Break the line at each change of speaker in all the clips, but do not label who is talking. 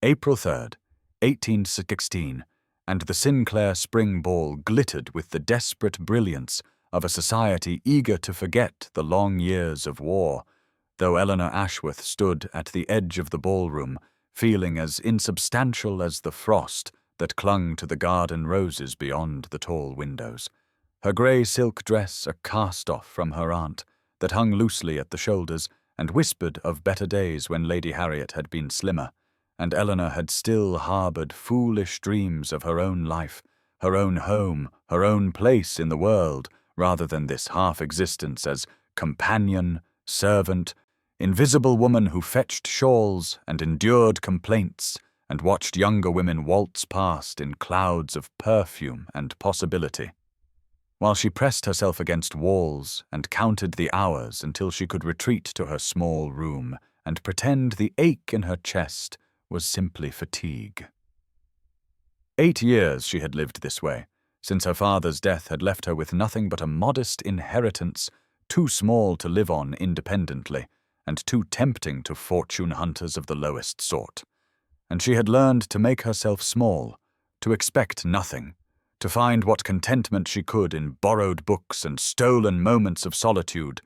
April 3rd, 1816, and the Sinclair Spring Ball glittered with the desperate brilliance of a society eager to forget the long years of war, though Eleanor Ashworth stood at the edge of the ballroom, feeling as insubstantial as the frost that clung to the garden roses beyond the tall windows. Her grey silk dress a cast-off from her aunt, that hung loosely at the shoulders, and whispered of better days when Lady Harriet had been slimmer, and Eleanor had still harboured foolish dreams of her own life, her own home, her own place in the world, rather than this half-existence as companion, servant, invisible woman who fetched shawls and endured complaints and watched younger women waltz past in clouds of perfume and possibility. While she pressed herself against walls and counted the hours until she could retreat to her small room and pretend the ache in her chest was simply fatigue. 8 years she had lived this way, since her father's death had left her with nothing but a modest inheritance, too small to live on independently, and too tempting to fortune hunters of the lowest sort. And she had learned to make herself small, to expect nothing, to find what contentment she could in borrowed books and stolen moments of solitude,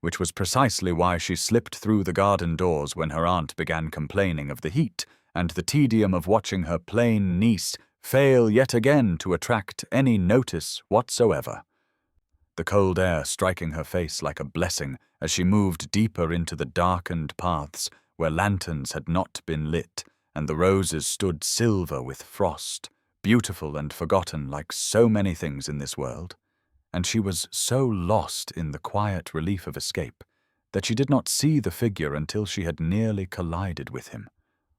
which was precisely why she slipped through the garden doors when her aunt began complaining of the heat and the tedium of watching her plain niece fail yet again to attract any notice whatsoever. The cold air striking her face like a blessing as she moved deeper into the darkened paths where lanterns had not been lit and the roses stood silver with frost, beautiful and forgotten like so many things in this world, and she was so lost in the quiet relief of escape that she did not see the figure until she had nearly collided with him.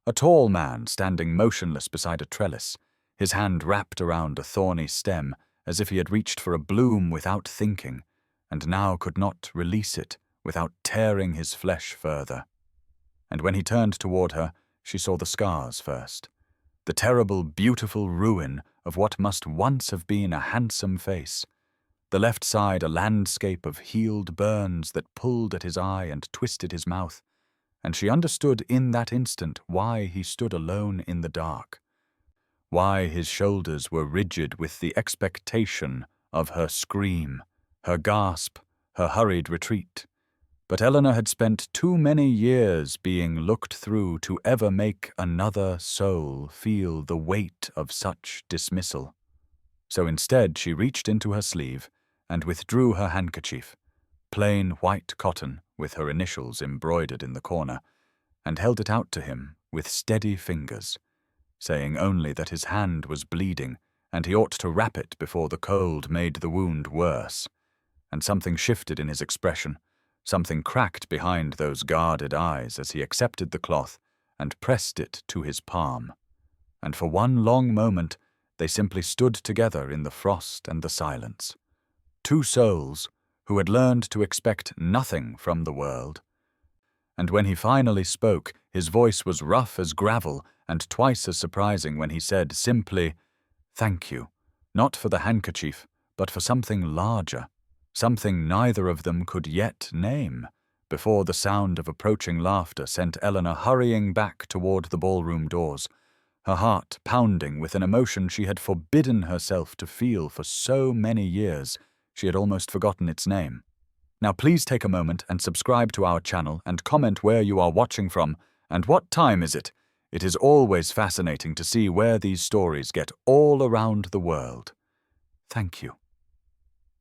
A tall man standing motionless beside a trellis, his hand wrapped around a thorny stem as if he had reached for a bloom without thinking, and now could not release it without tearing his flesh further. And when he turned toward her, she saw the scars first, the terrible, beautiful ruin of what must once have been a handsome face, the left side a landscape of healed burns that pulled at his eye and twisted his mouth, and she understood in that instant why he stood alone in the dark, why his shoulders were rigid with the expectation of her scream, her gasp, her hurried retreat. But Eleanor had spent too many years being looked through to ever make another soul feel the weight of such dismissal. So instead she reached into her sleeve and withdrew her handkerchief, plain white cotton with her initials embroidered in the corner, and held it out to him with steady fingers, saying only that his hand was bleeding and he ought to wrap it before the cold made the wound worse. And something shifted in his expression, something cracked behind those guarded eyes as he accepted the cloth and pressed it to his palm. And for one long moment they simply stood together in the frost and the silence. Two souls who had learned to expect nothing from the world. And when he finally spoke, his voice was rough as gravel and twice as surprising when he said simply, "Thank you, not for the handkerchief, but for something larger, something neither of them could yet name," before the sound of approaching laughter sent Eleanor hurrying back toward the ballroom doors, her heart pounding with an emotion she had forbidden herself to feel for so many years she had almost forgotten its name. Now please take a moment and subscribe to our channel and comment where you are watching from and what time is it. It is always fascinating to see where these stories get all around the world. Thank you.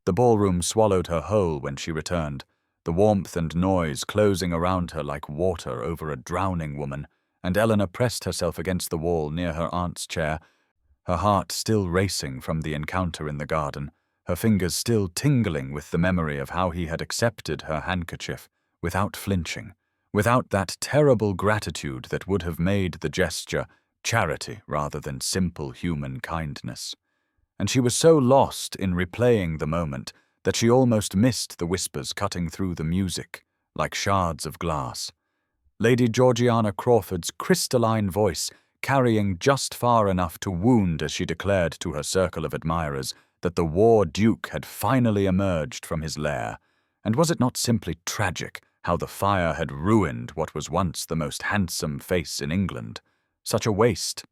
The ballroom swallowed her whole when she returned, the warmth and noise closing around her like water over a drowning woman, and Eleanor pressed herself against the wall near her aunt's chair, her heart still racing from the encounter in the garden, her fingers still tingling with the memory of how he had accepted her handkerchief, without flinching, without that terrible gratitude that would have made the gesture charity rather than simple human kindness. And she was so lost in replaying the moment that she almost missed the whispers cutting through the music, like shards of glass. Lady Georgiana Crawford's crystalline voice carrying just far enough to wound as she declared to her circle of admirers that the war duke had finally emerged from his lair, and was it not simply tragic how the fire had ruined what was once the most handsome face in England, Such a waste,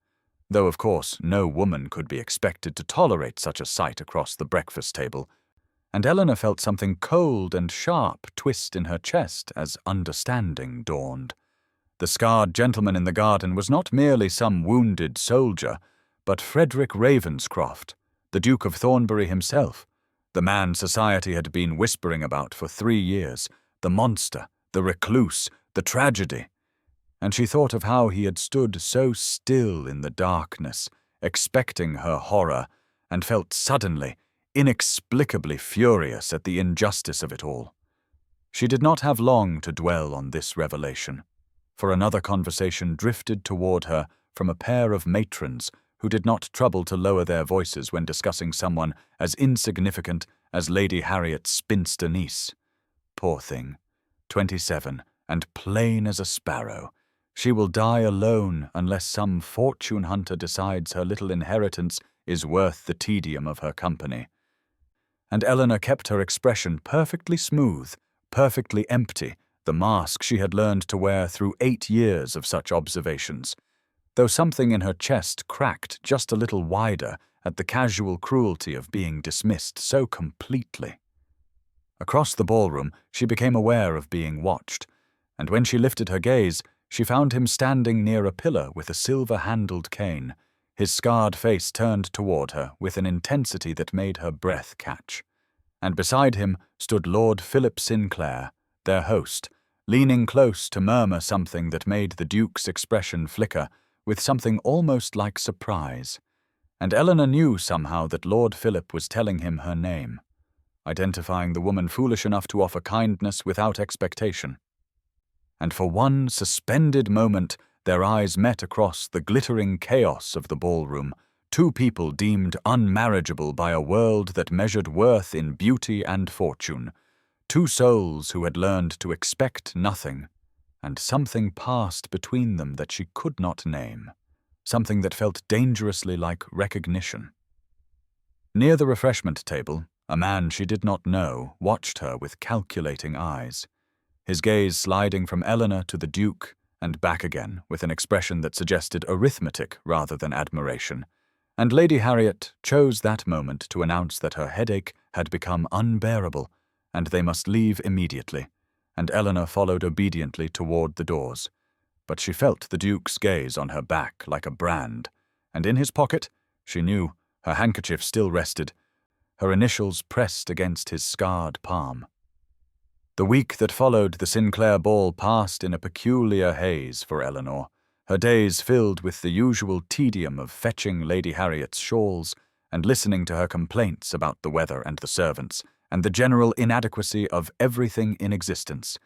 though of course no woman could be expected to tolerate such a sight across the breakfast table, and Eleanor felt something cold and sharp twist in her chest as understanding dawned. The scarred gentleman in the garden was not merely some wounded soldier, but Frederick Ravenscroft, the Duke of Thornbury himself, the man society had been whispering about for 3 years, the monster, the recluse, the tragedy. And she thought of how he had stood so still in the darkness, expecting her horror, and felt suddenly, inexplicably furious at the injustice of it all. She did not have long to dwell on this revelation, for another conversation drifted toward her from a pair of matrons who did not trouble to lower their voices when discussing someone as insignificant as Lady Harriet's spinster niece. Poor thing, 27, and plain as a sparrow. She will die alone unless some fortune hunter decides her little inheritance is worth the tedium of her company. And Eleanor kept her expression perfectly smooth, perfectly empty, the mask she had learned to wear through 8 years of such observations, though something in her chest cracked just a little wider at the casual cruelty of being dismissed so completely. Across the ballroom, she became aware of being watched, and when she lifted her gaze, she found him standing near a pillar with a silver-handled cane, his scarred face turned toward her with an intensity that made her breath catch. And beside him stood Lord Philip Sinclair, their host, leaning close to murmur something that made the Duke's expression flicker with something almost like surprise. And Eleanor knew somehow that Lord Philip was telling him her name, identifying the woman foolish enough to offer kindness without expectation. And for one suspended moment, their eyes met across the glittering chaos of the ballroom, 2 people deemed unmarriageable by a world that measured worth in beauty and fortune, 2 souls who had learned to expect nothing, and something passed between them that she could not name, something that felt dangerously like recognition. Near the refreshment table, a man she did not know watched her with calculating eyes, his gaze sliding from Eleanor to the Duke and back again with an expression that suggested arithmetic rather than admiration, and Lady Harriet chose that moment to announce that her headache had become unbearable, and they must leave immediately, and Eleanor followed obediently toward the doors. But she felt the Duke's gaze on her back like a brand, and in his pocket, she knew, her handkerchief still rested, her initials pressed against his scarred palm. The week that followed the Sinclair ball passed in a peculiar haze for Eleanor, her days filled with the usual tedium of fetching Lady Harriet's shawls and listening to her complaints about the weather and the servants, and the general inadequacy of everything in existence.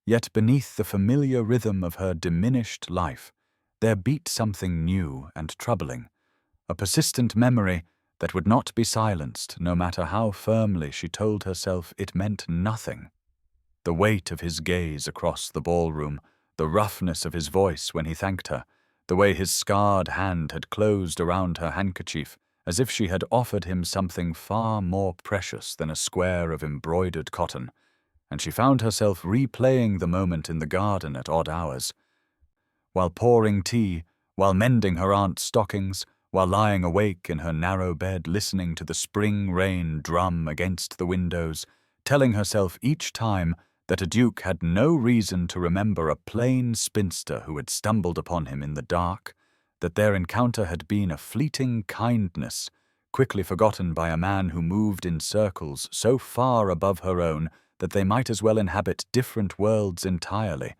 Yet beneath the familiar rhythm of her diminished life, there beat something new and troubling, a persistent memory that would not be silenced no matter how firmly she told herself it meant nothing. The weight of his gaze across the ballroom, the roughness of his voice when he thanked her, the way his scarred hand had closed around her handkerchief as if she had offered him something far more precious than a square of embroidered cotton, and she found herself replaying the moment in the garden at odd hours. While pouring tea, while mending her aunt's stockings, while lying awake in her narrow bed listening to the spring rain drum against the windows, telling herself each time that a duke had no reason to remember a plain spinster who had stumbled upon him in the dark, that their encounter had been a fleeting kindness, quickly forgotten by a man who moved in circles so far above her own that they might as well inhabit different worlds entirely.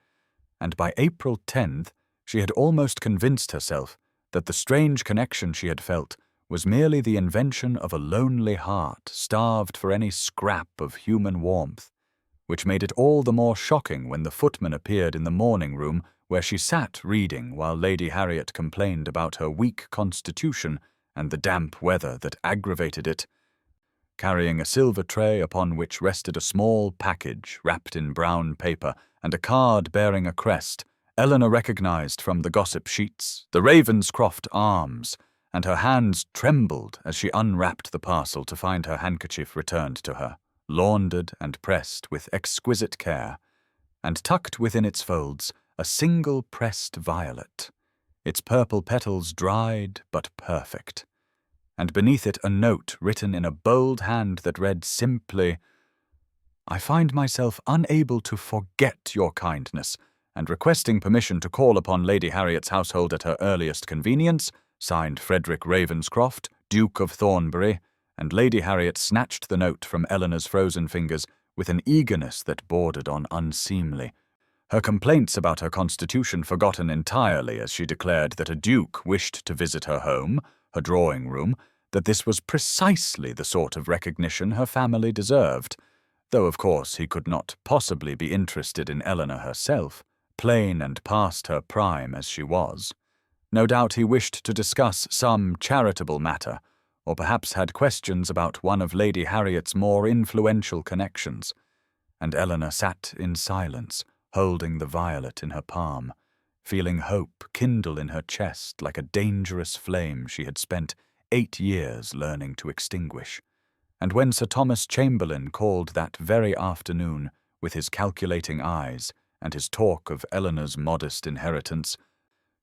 And by April 10th, she had almost convinced herself that the strange connection she had felt was merely the invention of a lonely heart starved for any scrap of human warmth, which made it all the more shocking when the footman appeared in the morning room where she sat reading while Lady Harriet complained about her weak constitution and the damp weather that aggravated it, carrying a silver tray upon which rested a small package wrapped in brown paper and a card bearing a crest. Eleanor recognized from the gossip sheets the Ravenscroft arms, and her hands trembled as she unwrapped the parcel to find her handkerchief returned to her, laundered and pressed with exquisite care, and tucked within its folds a single pressed violet. its purple petals dried but perfect, and beneath it a note written in a bold hand that read simply, "I find myself unable to forget your kindness, and requesting permission to call upon Lady Harriet's household at her earliest convenience, signed Frederick Ravenscroft, Duke of Thornbury," and Lady Harriet snatched the note from Eleanor's frozen fingers with an eagerness that bordered on unseemly, her complaints about her constitution forgotten entirely as she declared that a duke wished to visit her home, her drawing-room, that this was precisely the sort of recognition her family deserved, though of course he could not possibly be interested in Eleanor herself, plain and past her prime as she was. No doubt he wished to discuss some charitable matter, or perhaps had questions about one of Lady Harriet's more influential connections, and Eleanor sat in silence, holding the violet in her palm, feeling hope kindle in her chest like a dangerous flame she had spent 8 years learning to extinguish. And when Sir Thomas Chamberlain called that very afternoon with his calculating eyes and his talk of Eleanor's modest inheritance,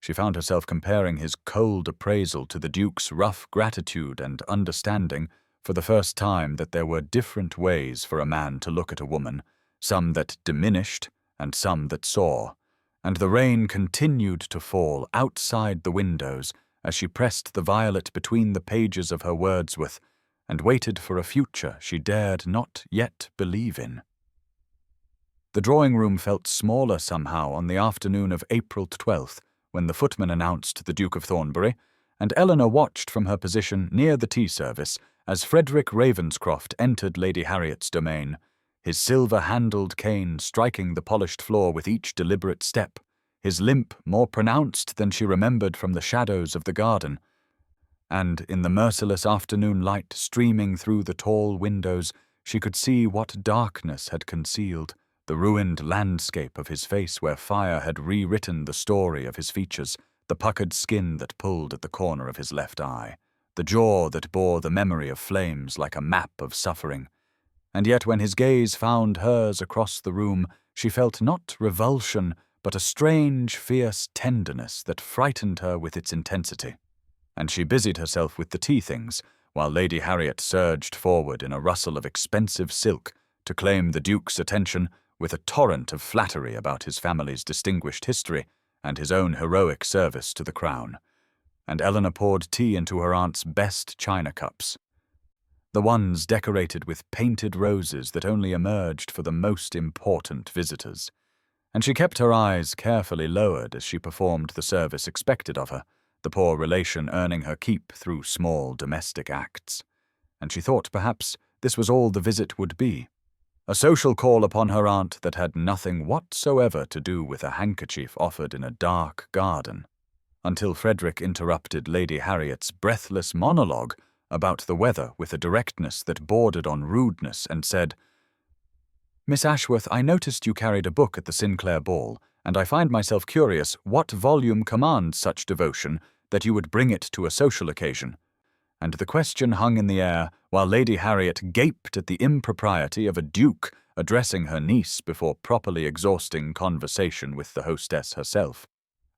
she found herself comparing his cold appraisal to the Duke's rough gratitude and understanding for the first time that there were different ways for a man to look at a woman, some that diminished and some that saw, and the rain continued to fall outside the windows as she pressed the violet between the pages of her Wordsworth and waited for a future she dared not yet believe in. The drawing-room felt smaller somehow on the afternoon of April 12th, when the footman announced the Duke of Thornbury, and Eleanor watched from her position near the tea service as Frederick Ravenscroft entered Lady Harriet's domain, his silver-handled cane striking the polished floor with each deliberate step, his limp more pronounced than she remembered from the shadows of the garden. And in the merciless afternoon light streaming through the tall windows, she could see what darkness had concealed, the ruined landscape of his face where fire had rewritten the story of his features, the puckered skin that pulled at the corner of his left eye, the jaw that bore the memory of flames like a map of suffering. And yet when his gaze found hers across the room, she felt not revulsion, but a strange, fierce tenderness that frightened her with its intensity. And she busied herself with the tea things, while Lady Harriet surged forward in a rustle of expensive silk to claim the Duke's attention with a torrent of flattery about his family's distinguished history and his own heroic service to the crown. And Eleanor poured tea into her aunt's best china cups, the ones decorated with painted roses that only emerged for the most important visitors, and she kept her eyes carefully lowered as she performed the service expected of her, the poor relation earning her keep through small domestic acts. And she thought perhaps this was all the visit would be, a social call upon her aunt that had nothing whatsoever to do with a handkerchief offered in a dark garden, until Frederick interrupted Lady Harriet's breathless monologue about the weather with a directness that bordered on rudeness and said, "Miss Ashworth, I noticed you carried a book at the Sinclair ball, and I find myself curious what volume commands such devotion that you would bring it to a social occasion." And the question hung in the air while Lady Harriet gaped at the impropriety of a duke addressing her niece before properly exhausting conversation with the hostess herself.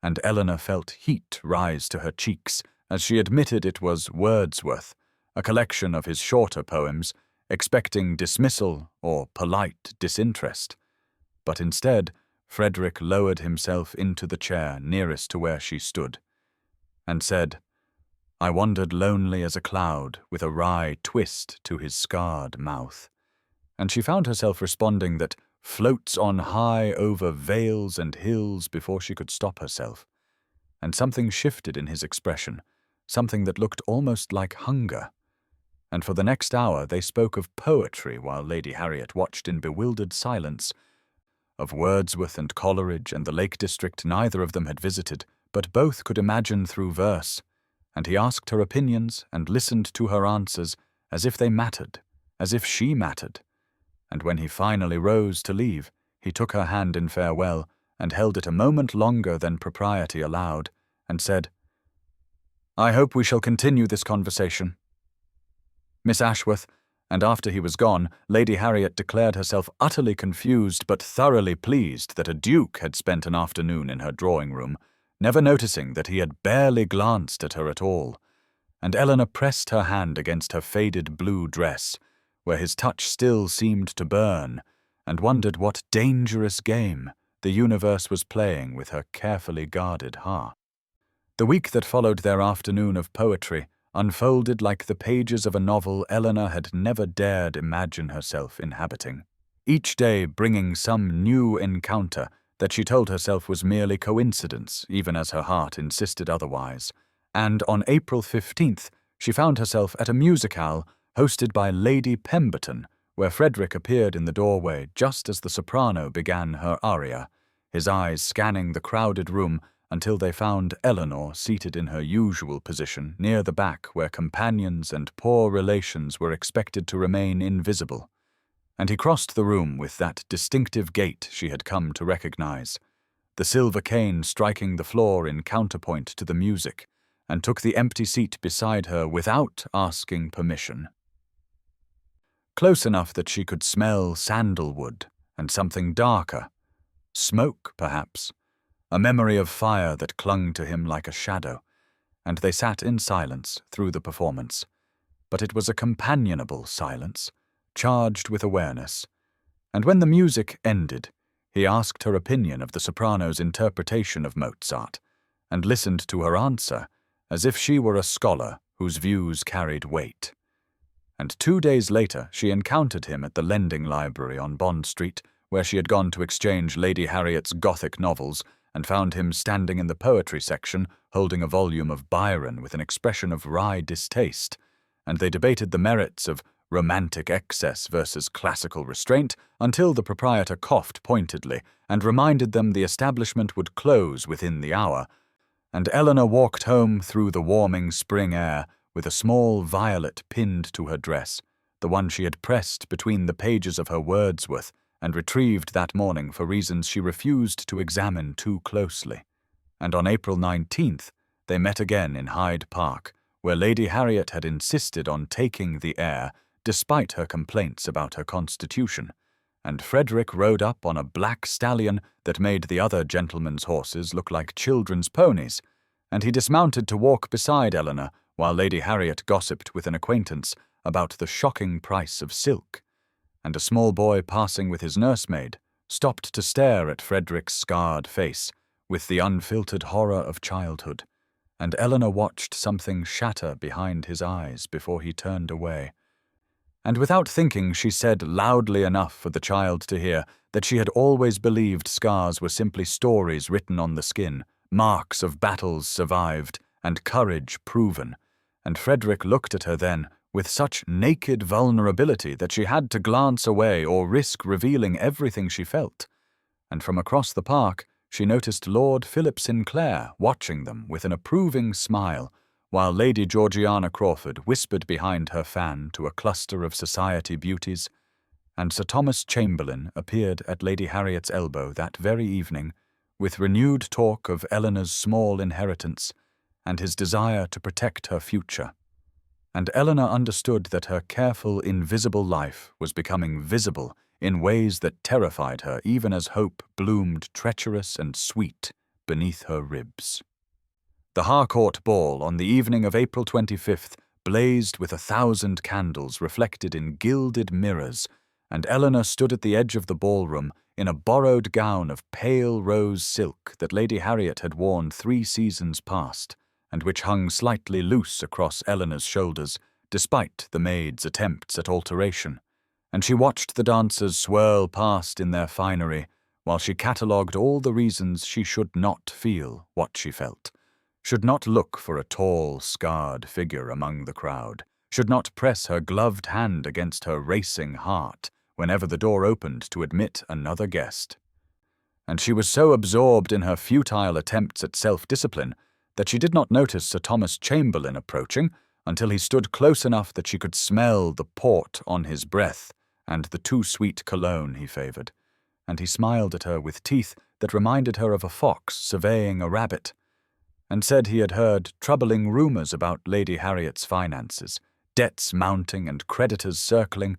And Eleanor felt heat rise to her cheeks as she admitted it was Wordsworth, a collection of his shorter poems, expecting dismissal or polite disinterest. But instead, Frederick lowered himself into the chair nearest to where she stood, and said, "I wandered lonely as a cloud, with a wry twist to his scarred mouth." And she found herself responding that floats on high over vales and hills before she could stop herself. And something shifted in his expression, something that looked almost like hunger. And for the next hour they spoke of poetry while Lady Harriet watched in bewildered silence, of Wordsworth and Coleridge and the Lake District neither of them had visited, but both could imagine through verse, and he asked her opinions and listened to her answers as if they mattered, as if she mattered. And when he finally rose to leave, he took her hand in farewell and held it a moment longer than propriety allowed, and said, "I hope we shall continue this conversation. Miss Ashworth," and after he was gone, Lady Harriet declared herself utterly confused but thoroughly pleased that a duke had spent an afternoon in her drawing-room, never noticing that he had barely glanced at her at all, and Eleanor pressed her hand against her faded blue dress, where his touch still seemed to burn, and wondered what dangerous game the universe was playing with her carefully guarded heart. The week that followed their afternoon of poetry unfolded like the pages of a novel Eleanor had never dared imagine herself inhabiting, each day bringing some new encounter that she told herself was merely coincidence, even as her heart insisted otherwise. And on April 15th, she found herself at a musicale hosted by Lady Pemberton, where Frederick appeared in the doorway just as the soprano began her aria, his eyes scanning the crowded room until they found Eleanor seated in her usual position near the back where companions and poor relations were expected to remain invisible. And he crossed the room with that distinctive gait she had come to recognize, the silver cane striking the floor in counterpoint to the music, and took the empty seat beside her without asking permission. Close enough that she could smell sandalwood and something darker, smoke perhaps, a memory of fire that clung to him like a shadow, and they sat in silence through the performance. But it was a companionable silence, charged with awareness, and when the music ended, he asked her opinion of the soprano's interpretation of Mozart, and listened to her answer as if she were a scholar whose views carried weight. And 2 days later she encountered him at the lending library on Bond Street, where she had gone to exchange Lady Harriet's Gothic novels, and found him standing in the poetry section holding a volume of Byron with an expression of wry distaste, and they debated the merits of romantic excess versus classical restraint until the proprietor coughed pointedly and reminded them the establishment would close within the hour, and Eleanor walked home through the warming spring air with a small violet pinned to her dress, the one she had pressed between the pages of her Wordsworth and retrieved that morning for reasons she refused to examine too closely. And on April 19th, they met again in Hyde Park, where Lady Harriet had insisted on taking the air despite her complaints about her constitution, and Frederick rode up on a black stallion that made the other gentlemen's horses look like children's ponies, and he dismounted to walk beside Eleanor while Lady Harriet gossiped with an acquaintance about the shocking price of silk, and a small boy passing with his nursemaid stopped to stare at Frederick's scarred face with the unfiltered horror of childhood, and Eleanor watched something shatter behind his eyes before he turned away. And without thinking, she said loudly enough for the child to hear that she had always believed scars were simply stories written on the skin, marks of battles survived and courage proven, and Frederick looked at her then with such naked vulnerability that she had to glance away or risk revealing everything she felt. And from across the park, she noticed Lord Philip Sinclair watching them with an approving smile, while Lady Georgiana Crawford whispered behind her fan to a cluster of society beauties, and Sir Thomas Chamberlain appeared at Lady Harriet's elbow that very evening, with renewed talk of Eleanor's small inheritance and his desire to protect her future. And Eleanor understood that her careful, invisible life was becoming visible in ways that terrified her even as hope bloomed treacherous and sweet beneath her ribs. The Harcourt Ball on the evening of April 25th blazed with 1,000 candles reflected in gilded mirrors, and Eleanor stood at the edge of the ballroom in a borrowed gown of pale rose silk that Lady Harriet had worn 3 seasons past, and which hung slightly loose across Eleanor's shoulders, despite the maid's attempts at alteration, and she watched the dancers swirl past in their finery, while she catalogued all the reasons she should not feel what she felt, should not look for a tall, scarred figure among the crowd, should not press her gloved hand against her racing heart whenever the door opened to admit another guest. And she was so absorbed in her futile attempts at self-discipline that she did not notice Sir Thomas Chamberlain approaching until he stood close enough that she could smell the port on his breath and the too-sweet cologne he favoured, and he smiled at her with teeth that reminded her of a fox surveying a rabbit, and said he had heard troubling rumours about Lady Harriet's finances, debts mounting and creditors circling,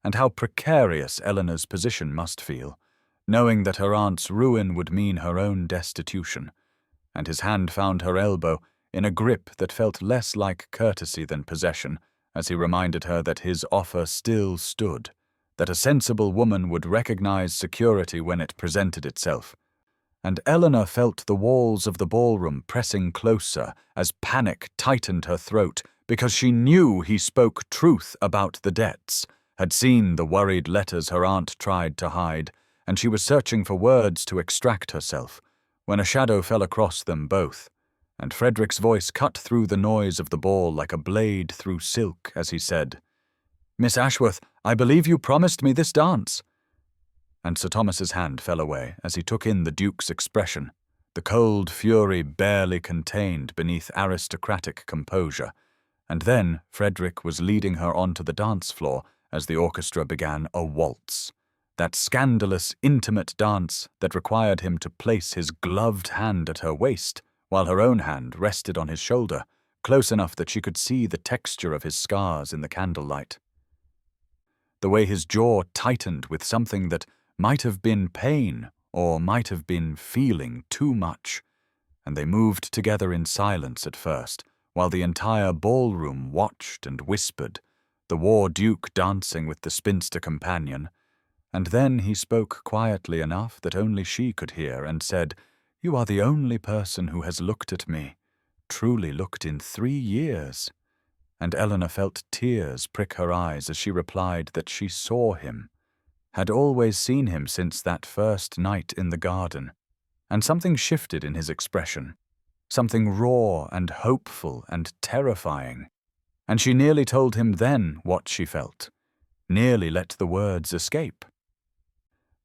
and how precarious Eleanor's position must feel, knowing that her aunt's ruin would mean her own destitution, and his hand found her elbow in a grip that felt less like courtesy than possession, as he reminded her that his offer still stood, that a sensible woman would recognize security when it presented itself. And Eleanor felt the walls of the ballroom pressing closer as panic tightened her throat, because she knew he spoke truth about the debts, had seen the worried letters her aunt tried to hide, and she was searching for words to extract herself, when a shadow fell across them both, and Frederick's voice cut through the noise of the ball like a blade through silk as he said, "Miss Ashworth, I believe you promised me this dance." And Sir Thomas's hand fell away as he took in the Duke's expression, the cold fury barely contained beneath aristocratic composure, and then Frederick was leading her onto the dance floor as the orchestra began a waltz, that scandalous, intimate dance that required him to place his gloved hand at her waist, while her own hand rested on his shoulder, close enough that she could see the texture of his scars in the candlelight. The way his jaw tightened with something that might have been pain or might have been feeling too much, and they moved together in silence at first, while the entire ballroom watched and whispered, the War Duke dancing with the spinster companion, and then he spoke quietly enough that only she could hear and said, "You are the only person who has looked at me, truly looked in 3 years." And Eleanor felt tears prick her eyes as she replied that she saw him, had always seen him since that first night in the garden, and something shifted in his expression, something raw and hopeful and terrifying, and she nearly told him then what she felt, nearly let the words escape.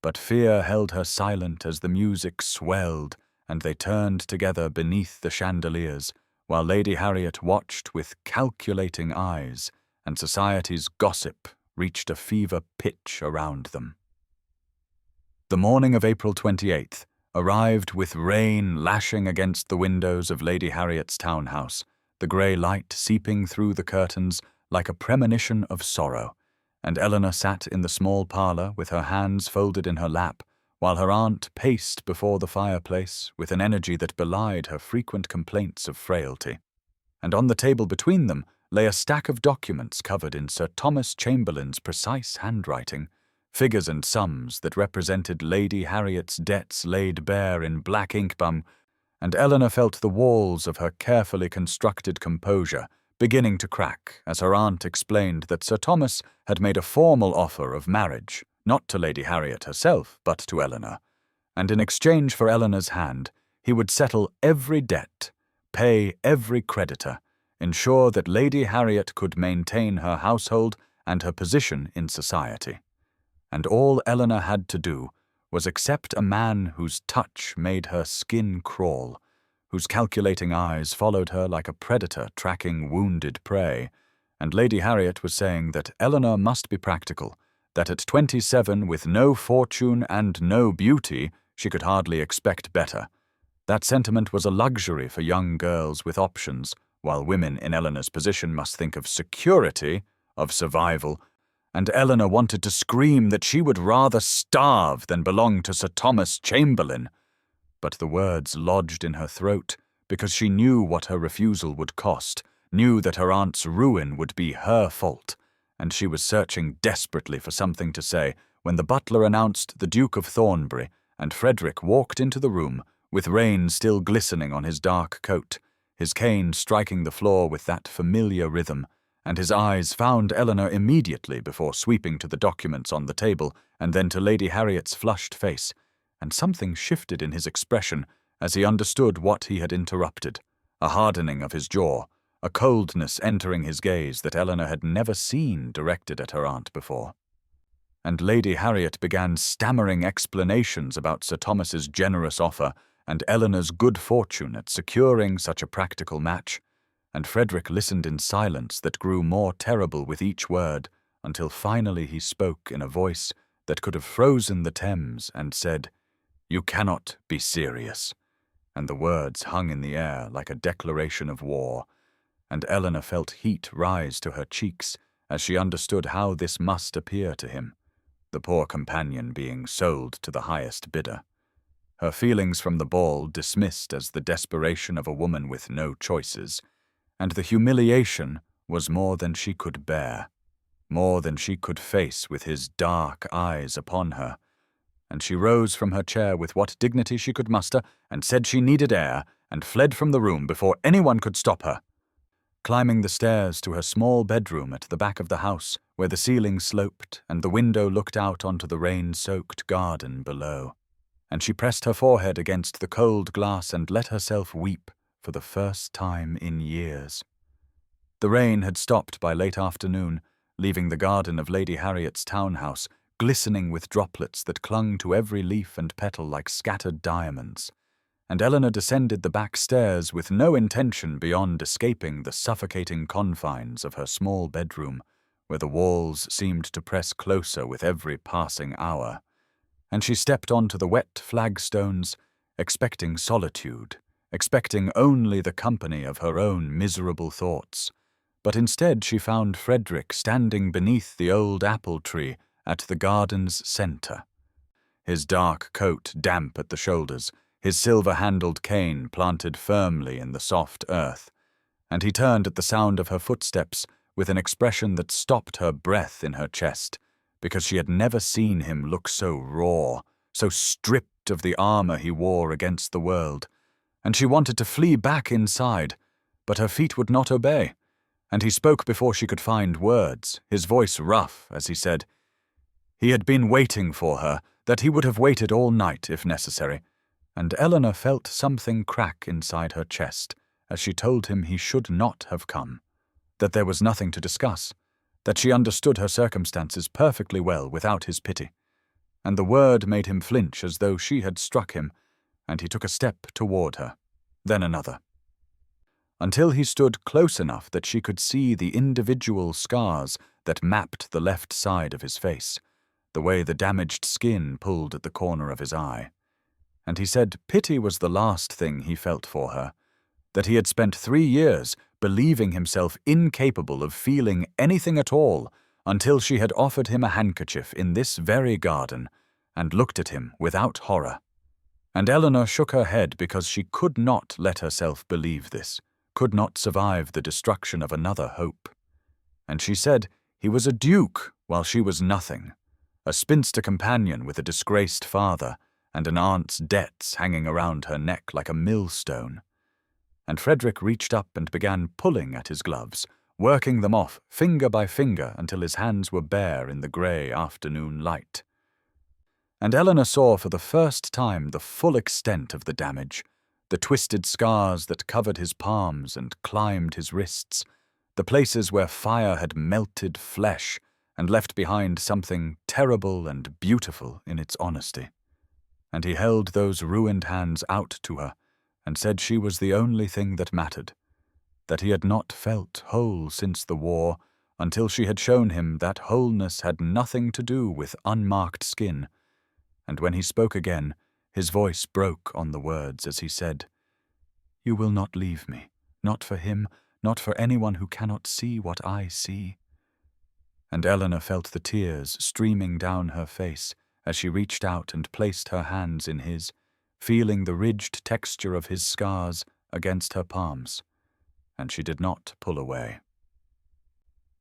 But fear held her silent as the music swelled and they turned together beneath the chandeliers, while Lady Harriet watched with calculating eyes, and society's gossip reached a fever pitch around them. The morning of April 28th arrived with rain lashing against the windows of Lady Harriet's townhouse, the grey light seeping through the curtains like a premonition of sorrow, and Eleanor sat in the small parlour with her hands folded in her lap, while her aunt paced before the fireplace with an energy that belied her frequent complaints of frailty. And on the table between them lay a stack of documents covered in Sir Thomas Chamberlain's precise handwriting, figures and sums that represented Lady Harriet's debts laid bare in black ink, and Eleanor felt the walls of her carefully constructed composure beginning to crack as her aunt explained that Sir Thomas had made a formal offer of marriage, not to Lady Harriet herself, but to Eleanor, and in exchange for Eleanor's hand, he would settle every debt, pay every creditor, ensure that Lady Harriet could maintain her household and her position in society. And all Eleanor had to do was accept a man whose touch made her skin crawl, whose calculating eyes followed her like a predator tracking wounded prey, and Lady Harriet was saying that Eleanor must be practical, that at 27, with no fortune and no beauty, she could hardly expect better. That sentiment was a luxury for young girls with options, while women in Eleanor's position must think of security, of survival, and Eleanor wanted to scream that she would rather starve than belong to Sir Thomas Chamberlain. But the words lodged in her throat because she knew what her refusal would cost, knew that her aunt's ruin would be her fault, and she was searching desperately for something to say when the butler announced the Duke of Thornbury, and Frederick walked into the room, with rain still glistening on his dark coat, his cane striking the floor with that familiar rhythm, and his eyes found Eleanor immediately before sweeping to the documents on the table and then to Lady Harriet's flushed face, and something shifted in his expression as he understood what he had interrupted, a hardening of his jaw, a coldness entering his gaze that Eleanor had never seen directed at her aunt before. And Lady Harriet began stammering explanations about Sir Thomas's generous offer and Eleanor's good fortune at securing such a practical match, and Frederick listened in silence that grew more terrible with each word, until finally he spoke in a voice that could have frozen the Thames and said, "You cannot be serious," and the words hung in the air like a declaration of war, and Eleanor felt heat rise to her cheeks as she understood how this must appear to him, the poor companion being sold to the highest bidder. her feelings from the ball dismissed as the desperation of a woman with no choices, and the humiliation was more than she could bear, more than she could face with his dark eyes upon her, and she rose from her chair with what dignity she could muster and said she needed air and fled from the room before anyone could stop her. Climbing the stairs to her small bedroom at the back of the house, where the ceiling sloped and the window looked out onto the rain-soaked garden below, and she pressed her forehead against the cold glass and let herself weep for the first time in years. The rain had stopped by late afternoon, leaving the garden of Lady Harriet's townhouse glistening with droplets that clung to every leaf and petal like scattered diamonds, and Eleanor descended the back stairs with no intention beyond escaping the suffocating confines of her small bedroom, where the walls seemed to press closer with every passing hour, and she stepped onto the wet flagstones, expecting solitude, expecting only the company of her own miserable thoughts. But instead she found Frederick standing beneath the old apple tree at the garden's centre, his dark coat damp at the shoulders, his silver-handled cane planted firmly in the soft earth, and he turned at the sound of her footsteps with an expression that stopped her breath in her chest, because she had never seen him look so raw, so stripped of the armor he wore against the world, and she wanted to flee back inside, but her feet would not obey, and he spoke before she could find words, his voice rough as he said, he had been waiting for her, that he would have waited all night if necessary, and Eleanor felt something crack inside her chest as she told him he should not have come, that there was nothing to discuss, that she understood her circumstances perfectly well without his pity, and the word made him flinch as though she had struck him, and he took a step toward her, then another, until he stood close enough that she could see the individual scars that mapped the left side of his face, the way the damaged skin pulled at the corner of his eye. And he said pity was the last thing he felt for her, that he had spent 3 years believing himself incapable of feeling anything at all until she had offered him a handkerchief in this very garden and looked at him without horror. And Eleanor shook her head because she could not let herself believe this, could not survive the destruction of another hope. And she said he was a duke while she was nothing, a spinster companion with a disgraced father and an aunt's debts hanging around her neck like a millstone. And Frederick reached up and began pulling at his gloves, working them off finger by finger until his hands were bare in the grey afternoon light. And Eleanor saw for the first time the full extent of the damage, the twisted scars that covered his palms and climbed his wrists, the places where fire had melted flesh and left behind something terrible and beautiful in its honesty. And he held those ruined hands out to her and said she was the only thing that mattered, that he had not felt whole since the war until she had shown him that wholeness had nothing to do with unmarked skin. And when he spoke again, his voice broke on the words as he said, "You will not leave me, not for him, not for anyone who cannot see what I see." And Eleanor felt the tears streaming down her face as she reached out and placed her hands in his, feeling the ridged texture of his scars against her palms, and she did not pull away.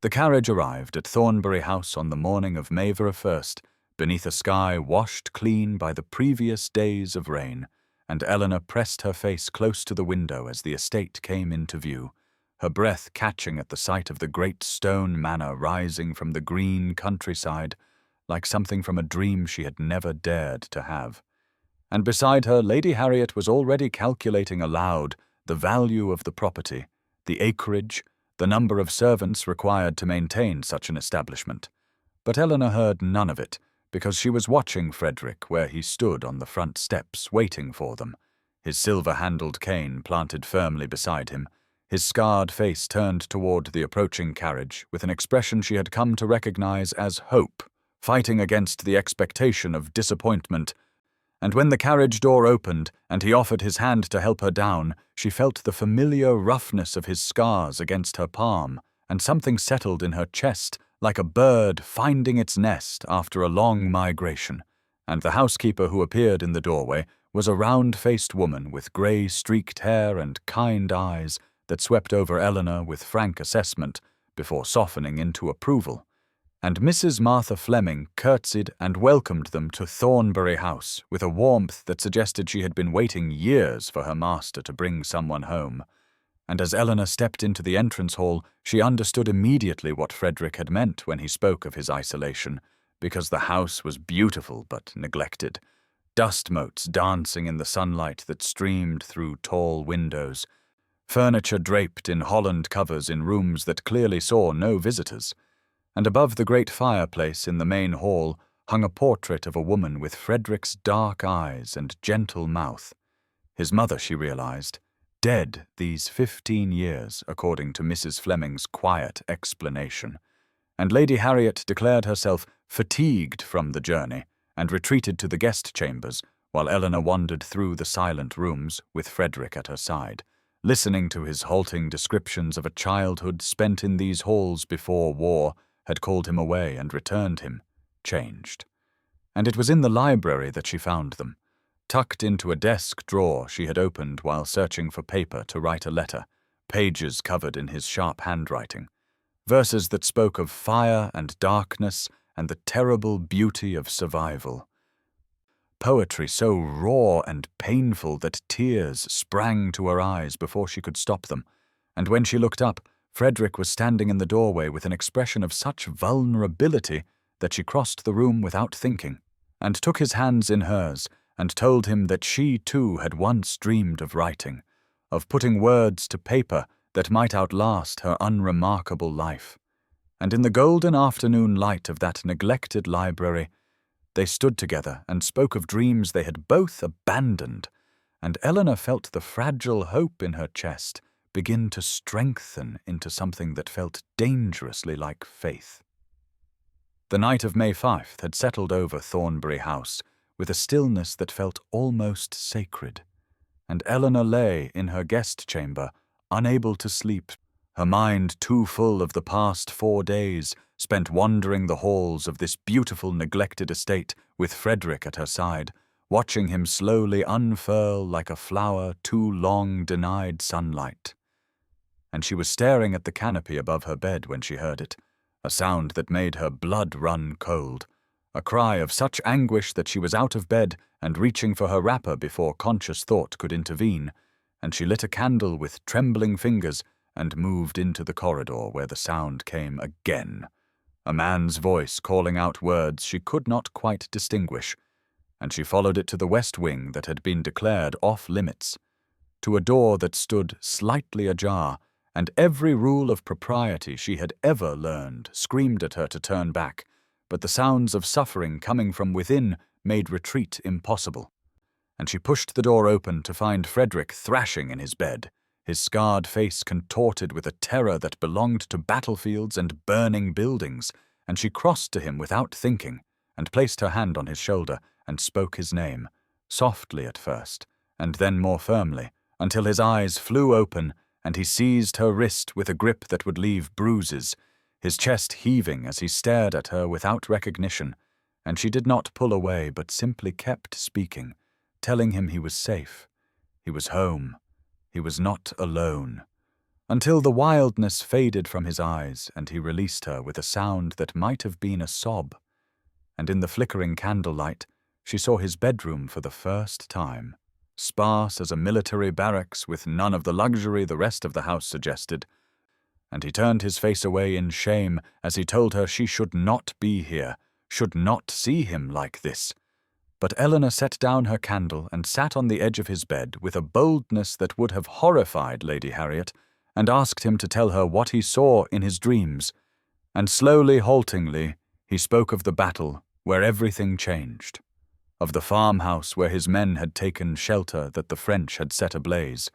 The carriage arrived at Thornbury House on the morning of May the 1st, beneath a sky washed clean by the previous days of rain, and Eleanor pressed her face close to the window as the estate came into view, her breath catching at the sight of the great stone manor rising from the green countryside, like something from a dream she had never dared to have. And beside her, Lady Harriet was already calculating aloud the value of the property, the acreage, the number of servants required to maintain such an establishment. But Eleanor heard none of it, because she was watching Frederick where he stood on the front steps waiting for them, his silver-handled cane planted firmly beside him, his scarred face turned toward the approaching carriage with an expression she had come to recognize as hope, fighting against the expectation of disappointment. And when the carriage door opened and he offered his hand to help her down, she felt the familiar roughness of his scars against her palm, and something settled in her chest like a bird finding its nest after a long migration. And the housekeeper who appeared in the doorway was a round-faced woman with grey-streaked hair and kind eyes that swept over Eleanor with frank assessment before softening into approval, and Mrs. Martha Fleming curtsied and welcomed them to Thornbury House with a warmth that suggested she had been waiting years for her master to bring someone home. And as Eleanor stepped into the entrance hall, she understood immediately what Frederick had meant when he spoke of his isolation, because the house was beautiful but neglected. Dust motes dancing in the sunlight that streamed through tall windows, furniture draped in holland covers in rooms that clearly saw no visitors, and above the great fireplace in the main hall hung a portrait of a woman with Frederick's dark eyes and gentle mouth. His mother, she realized, dead these 15 years, according to Mrs. Fleming's quiet explanation, and Lady Harriet declared herself fatigued from the journey and retreated to the guest chambers while Eleanor wandered through the silent rooms with Frederick at her side, listening to his halting descriptions of a childhood spent in these halls before war had called him away and returned him, changed. And it was in the library that she found them, tucked into a desk drawer she had opened while searching for paper to write a letter, pages covered in his sharp handwriting, verses that spoke of fire and darkness and the terrible beauty of survival. Poetry so raw and painful that tears sprang to her eyes before she could stop them, and when she looked up, Frederick was standing in the doorway with an expression of such vulnerability that she crossed the room without thinking, and took his hands in hers and told him that she too had once dreamed of writing, of putting words to paper that might outlast her unremarkable life. And in the golden afternoon light of that neglected library, they stood together and spoke of dreams they had both abandoned, and Eleanor felt the fragile hope in her chest begin to strengthen into something that felt dangerously like faith. The night of May 5th had settled over Thornbury House with a stillness that felt almost sacred, and Eleanor lay in her guest chamber, unable to sleep, her mind too full of the past 4 days spent wandering the halls of this beautiful neglected estate with Frederick at her side, watching him slowly unfurl like a flower too long denied sunlight. And she was staring at the canopy above her bed when she heard it, a sound that made her blood run cold, a cry of such anguish that she was out of bed and reaching for her wrapper before conscious thought could intervene, and she lit a candle with trembling fingers and moved into the corridor where the sound came again, a man's voice calling out words she could not quite distinguish, and she followed it to the west wing that had been declared off-limits, to a door that stood slightly ajar, and every rule of propriety she had ever learned screamed at her to turn back, but the sounds of suffering coming from within made retreat impossible. And she pushed the door open to find Frederick thrashing in his bed, his scarred face contorted with a terror that belonged to battlefields and burning buildings, and she crossed to him without thinking, and placed her hand on his shoulder and spoke his name, softly at first, and then more firmly, until his eyes flew open and he seized her wrist with a grip that would leave bruises, his chest heaving as he stared at her without recognition, and she did not pull away but simply kept speaking, telling him he was safe, he was home, he was not alone, until the wildness faded from his eyes and he released her with a sound that might have been a sob, and in the flickering candlelight she saw his bedroom for the first time, sparse as a military barracks with none of the luxury the rest of the house suggested, and he turned his face away in shame as he told her she should not be here, should not see him like this. But Eleanor set down her candle and sat on the edge of his bed with a boldness that would have horrified Lady Harriet, and asked him to tell her what he saw in his dreams, and slowly, haltingly, he spoke of the battle where everything changed, of the farmhouse where his men had taken shelter that the French had set ablaze,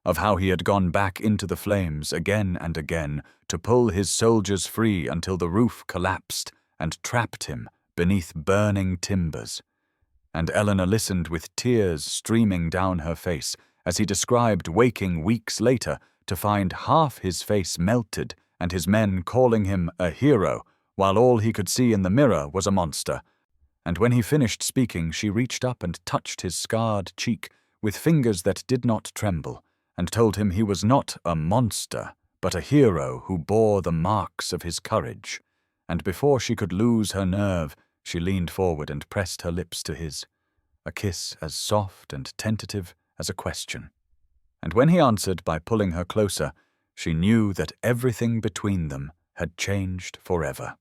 of how he had gone back into the flames again and again to pull his soldiers free until the roof collapsed and trapped him beneath burning timbers. And Eleanor listened with tears streaming down her face as he described waking weeks later to find half his face melted and his men calling him a hero, while all he could see in the mirror was a monster, and when he finished speaking, she reached up and touched his scarred cheek with fingers that did not tremble, and told him he was not a monster, but a hero who bore the marks of his courage. And before she could lose her nerve, she leaned forward and pressed her lips to his, a kiss as soft and tentative as a question. And when he answered by pulling her closer, she knew that everything between them had changed forever.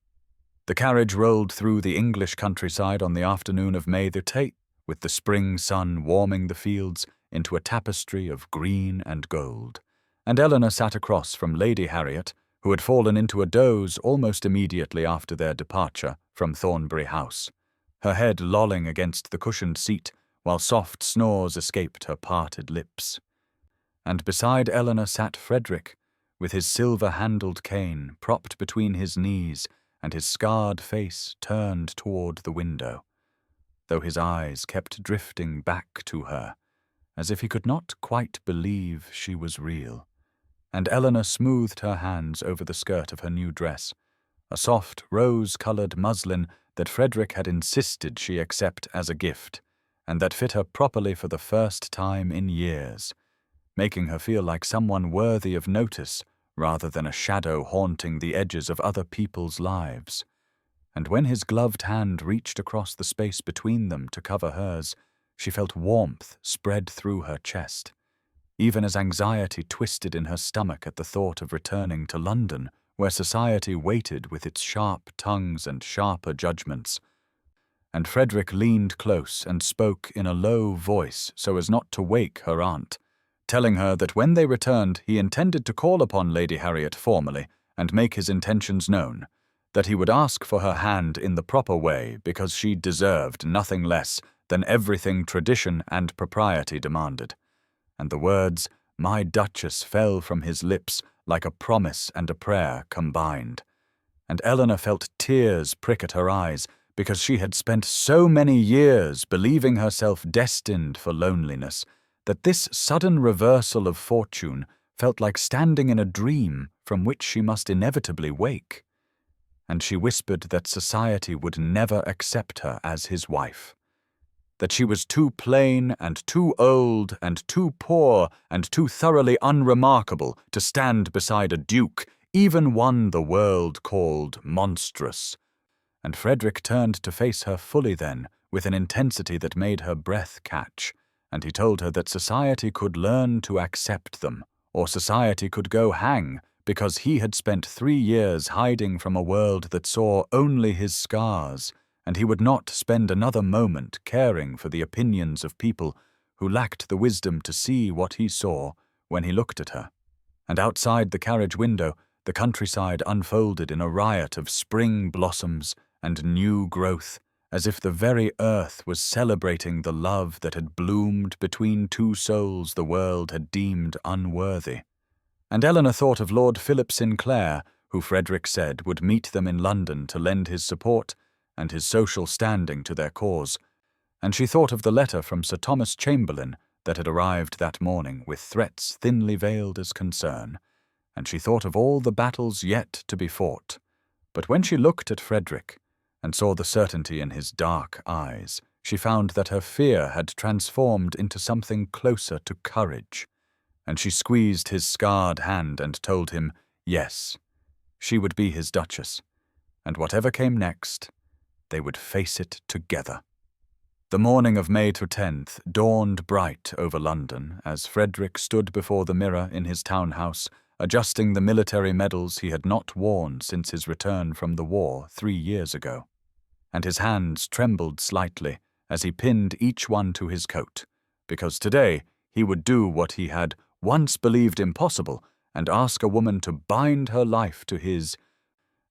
The carriage rolled through the English countryside on the afternoon of May the 10th, with the spring sun warming the fields into a tapestry of green and gold, and Eleanor sat across from Lady Harriet, who had fallen into a doze almost immediately after their departure from Thornbury House, her head lolling against the cushioned seat while soft snores escaped her parted lips. And beside Eleanor sat Frederick, with his silver-handled cane propped between his knees and his scarred face turned toward the window, though his eyes kept drifting back to her, as if he could not quite believe she was real. And Eleanor smoothed her hands over the skirt of her new dress, a soft rose-colored muslin that Frederick had insisted she accept as a gift, and that fit her properly for the first time in years, making her feel like someone worthy of notice rather than a shadow haunting the edges of other people's lives. And when his gloved hand reached across the space between them to cover hers, she felt warmth spread through her chest, even as anxiety twisted in her stomach at the thought of returning to London, where society waited with its sharp tongues and sharper judgments. And Frederick leaned close and spoke in a low voice so as not to wake her aunt, telling her that when they returned he intended to call upon Lady Harriet formally and make his intentions known, that he would ask for her hand in the proper way because she deserved nothing less than everything tradition and propriety demanded. And the words, "my Duchess," fell from his lips like a promise and a prayer combined. And Eleanor felt tears prick at her eyes because she had spent so many years believing herself destined for loneliness, that this sudden reversal of fortune felt like standing in a dream from which she must inevitably wake. And she whispered that society would never accept her as his wife, that she was too plain and too old and too poor and too thoroughly unremarkable to stand beside a duke, even one the world called monstrous. And Frederick turned to face her fully then, with an intensity that made her breath catch, and he told her that society could learn to accept them, or society could go hang, because he had spent 3 years hiding from a world that saw only his scars, and he would not spend another moment caring for the opinions of people who lacked the wisdom to see what he saw when he looked at her. And outside the carriage window, the countryside unfolded in a riot of spring blossoms and new growth, as if the very earth was celebrating the love that had bloomed between two souls the world had deemed unworthy. And Eleanor thought of Lord Philip Sinclair, who Frederick said would meet them in London to lend his support and his social standing to their cause, and she thought of the letter from Sir Thomas Chamberlain that had arrived that morning with threats thinly veiled as concern, and she thought of all the battles yet to be fought. But when she looked at Frederick and saw the certainty in his dark eyes, she found that her fear had transformed into something closer to courage, and she squeezed his scarred hand and told him, yes, she would be his Duchess, and whatever came next, they would face it together. The morning of May 10th dawned bright over London as Frederick stood before the mirror in his townhouse, adjusting the military medals he had not worn since his return from the war 3 years ago, and his hands trembled slightly as he pinned each one to his coat, because today he would do what he had once believed impossible and ask a woman to bind her life to his.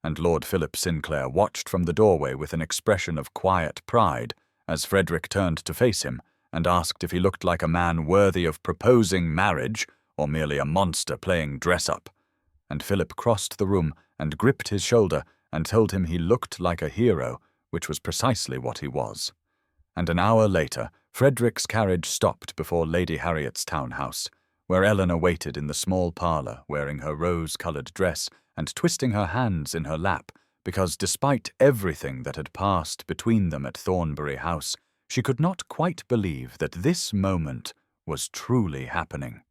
And Lord Philip Sinclair watched from the doorway with an expression of quiet pride as Frederick turned to face him and asked if he looked like a man worthy of proposing marriage or merely a monster playing dress-up. And Philip crossed the room and gripped his shoulder and told him he looked like a hero, which was precisely what he was. And an hour later, Frederick's carriage stopped before Lady Harriet's townhouse, where Eleanor waited in the small parlour wearing her rose-coloured dress and twisting her hands in her lap because despite everything that had passed between them at Thornbury House, she could not quite believe that this moment was truly happening.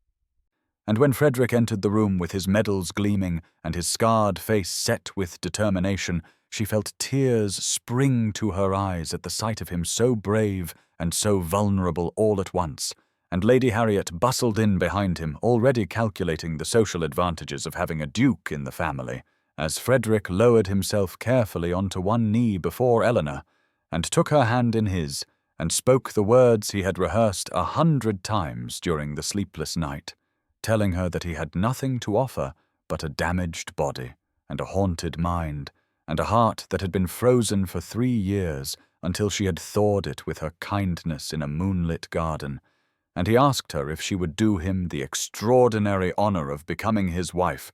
And when Frederick entered the room with his medals gleaming and his scarred face set with determination, she felt tears spring to her eyes at the sight of him so brave and so vulnerable all at once, and Lady Harriet bustled in behind him, already calculating the social advantages of having a duke in the family, as Frederick lowered himself carefully onto one knee before Eleanor, and took her hand in his, and spoke the words he had rehearsed 100 times during the sleepless night, telling her that he had nothing to offer but a damaged body, and a haunted mind, and a heart that had been frozen for 3 years until she had thawed it with her kindness in a moonlit garden, and he asked her if she would do him the extraordinary honor of becoming his wife,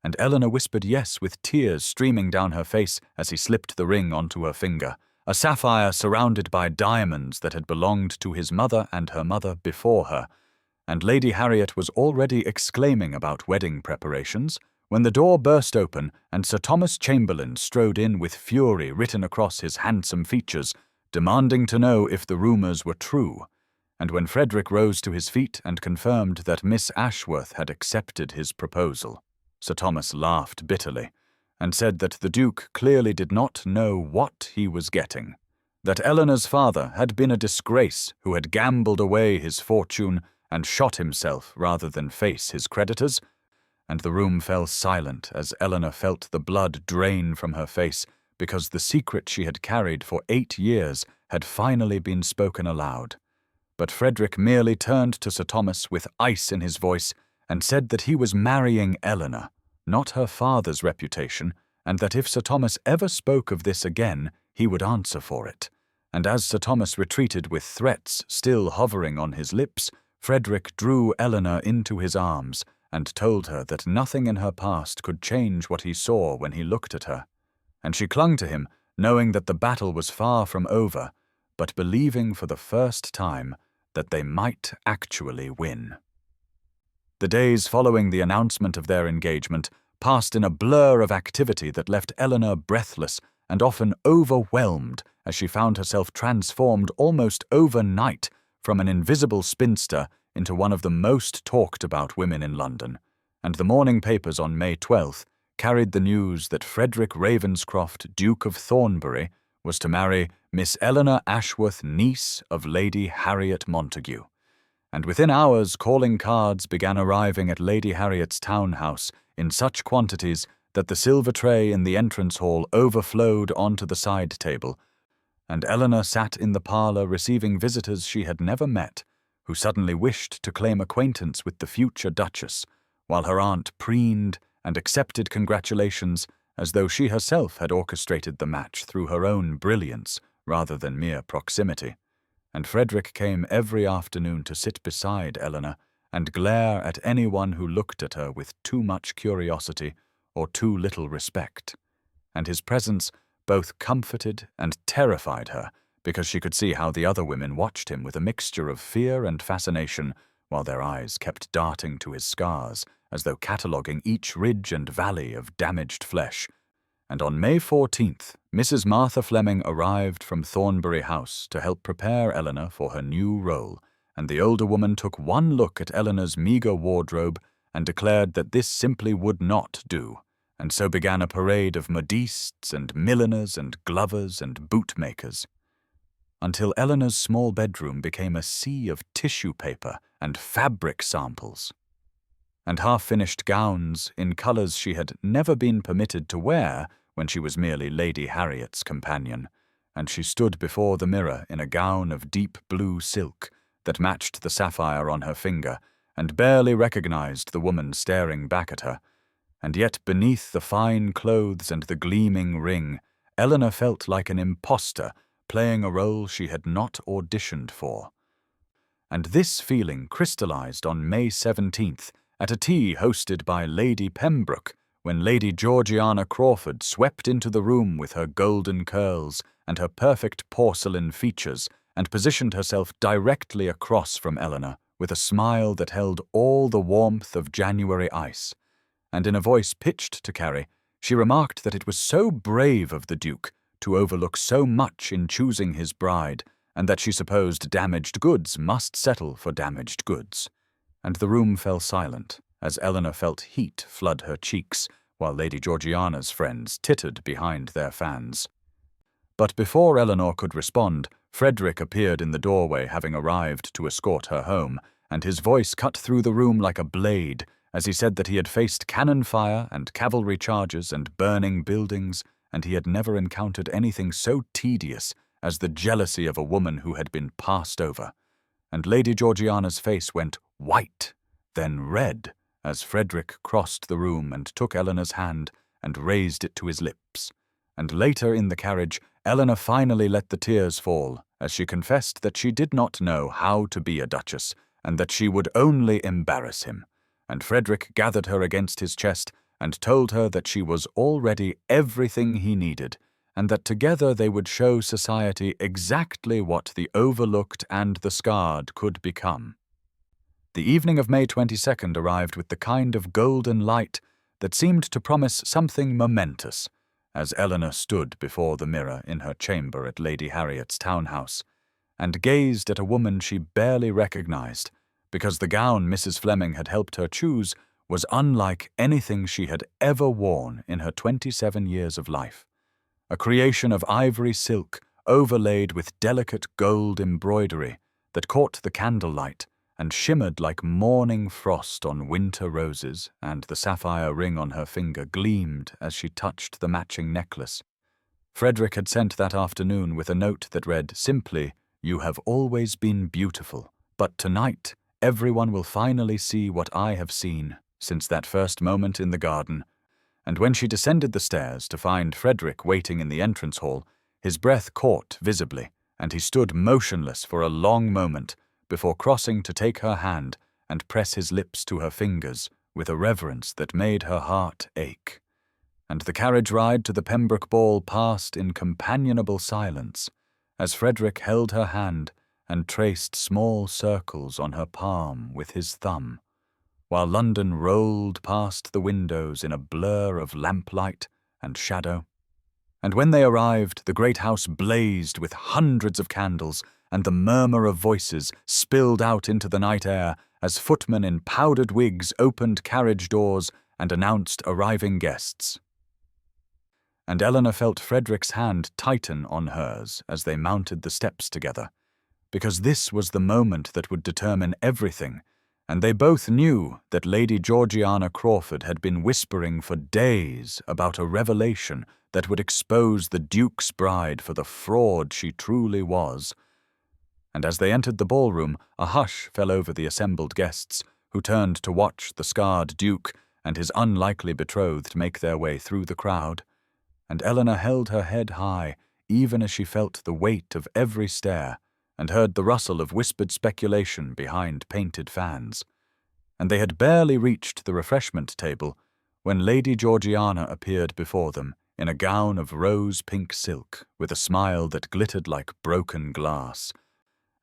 and Eleanor whispered yes with tears streaming down her face as he slipped the ring onto her finger, a sapphire surrounded by diamonds that had belonged to his mother and her mother before her, and Lady Harriet was already exclaiming about wedding preparations when the door burst open and Sir Thomas Chamberlain strode in with fury written across his handsome features, demanding to know if the rumours were true. And when Frederick rose to his feet and confirmed that Miss Ashworth had accepted his proposal, Sir Thomas laughed bitterly and said that the Duke clearly did not know what he was getting, that Eleanor's father had been a disgrace who had gambled away his fortune and shot himself rather than face his creditors, and the room fell silent as Eleanor felt the blood drain from her face because the secret she had carried for 8 years had finally been spoken aloud. But Frederick merely turned to Sir Thomas with ice in his voice and said that he was marrying Eleanor, not her father's reputation, and that if Sir Thomas ever spoke of this again, he would answer for it. And as Sir Thomas retreated with threats still hovering on his lips, Frederick drew Eleanor into his arms and told her that nothing in her past could change what he saw when he looked at her. And she clung to him, knowing that the battle was far from over, but believing for the first time that they might actually win. The days following the announcement of their engagement passed in a blur of activity that left Eleanor breathless and often overwhelmed as she found herself transformed almost overnight from an invisible spinster into one of the most talked-about women in London, and the morning papers on May 12th carried the news that Frederick Ravenscroft, Duke of Thornbury, was to marry Miss Eleanor Ashworth, niece of Lady Harriet Montague. And within hours calling cards began arriving at Lady Harriet's townhouse in such quantities that the silver tray in the entrance hall overflowed onto the side table, and Eleanor sat in the parlour receiving visitors she had never met, who suddenly wished to claim acquaintance with the future Duchess, while her aunt preened and accepted congratulations as though she herself had orchestrated the match through her own brilliance rather than mere proximity. And Frederick came every afternoon to sit beside Eleanor and glare at anyone who looked at her with too much curiosity or too little respect. And his presence both comforted and terrified her, because she could see how the other women watched him with a mixture of fear and fascination, while their eyes kept darting to his scars, as though cataloguing each ridge and valley of damaged flesh. And on May 14th, Mrs. Martha Fleming arrived from Thornbury House to help prepare Eleanor for her new role, and the older woman took one look at Eleanor's meagre wardrobe and declared that this simply would not do, and so began a parade of modistes and milliners and glovers and bootmakers, until Eleanor's small bedroom became a sea of tissue paper and fabric samples, and half-finished gowns in colours she had never been permitted to wear when she was merely Lady Harriet's companion, and she stood before the mirror in a gown of deep blue silk that matched the sapphire on her finger, and barely recognized the woman staring back at her. And yet beneath the fine clothes and the gleaming ring, Eleanor felt like an impostor playing a role she had not auditioned for. And this feeling crystallized on May 17th at a tea hosted by Lady Pembroke, when Lady Georgiana Crawford swept into the room with her golden curls and her perfect porcelain features and positioned herself directly across from Eleanor with a smile that held all the warmth of January ice. And in a voice pitched to Carrie, She remarked that it was so brave of the Duke to overlook so much in choosing his bride, and that she supposed damaged goods must settle for damaged goods. And the room fell silent, as Eleanor felt heat flood her cheeks, while Lady Georgiana's friends tittered behind their fans. But before Eleanor could respond, Frederick appeared in the doorway, having arrived to escort her home, and his voice cut through the room like a blade as he said that he had faced cannon fire and cavalry charges and burning buildings, and he had never encountered anything so tedious as the jealousy of a woman who had been passed over. And Lady Georgiana's face went white, then red, as Frederick crossed the room and took Eleanor's hand and raised it to his lips. And later in the carriage, Eleanor finally let the tears fall, as she confessed that she did not know how to be a duchess, and that she would only embarrass him. And Frederick gathered her against his chest and told her that she was already everything he needed, and that together they would show society exactly what the overlooked and the scarred could become. The evening of May 22nd arrived with the kind of golden light that seemed to promise something momentous, as Eleanor stood before the mirror in her chamber at Lady Harriet's townhouse, and gazed at a woman she barely recognized, because the gown Mrs. Fleming had helped her choose was unlike anything she had ever worn in her 27 years of life. A creation of ivory silk overlaid with delicate gold embroidery that caught the candlelight and shimmered like morning frost on winter roses, and the sapphire ring on her finger gleamed as she touched the matching necklace. Frederick had sent that afternoon with a note that read simply, "You have always been beautiful, but tonight everyone will finally see what I have seen since that first moment in the garden." And when she descended the stairs to find Frederick waiting in the entrance hall, his breath caught visibly, and he stood motionless for a long moment before crossing to take her hand and press his lips to her fingers with a reverence that made her heart ache. And the carriage ride to the Pembroke ball passed in companionable silence, as Frederick held her hand and traced small circles on her palm with his thumb, while London rolled past the windows in a blur of lamplight and shadow. And when they arrived, the great house blazed with hundreds of candles, and the murmur of voices spilled out into the night air as footmen in powdered wigs opened carriage doors and announced arriving guests. And Eleanor felt Frederick's hand tighten on hers as they mounted the steps together, because this was the moment that would determine everything, and they both knew that Lady Georgiana Crawford had been whispering for days about a revelation that would expose the Duke's bride for the fraud she truly was. And as they entered the ballroom, a hush fell over the assembled guests, who turned to watch the scarred Duke and his unlikely betrothed make their way through the crowd. And Eleanor held her head high, even as she felt the weight of every stare, and heard the rustle of whispered speculation behind painted fans. And they had barely reached the refreshment table when Lady Georgiana appeared before them in a gown of rose-pink silk, with a smile that glittered like broken glass.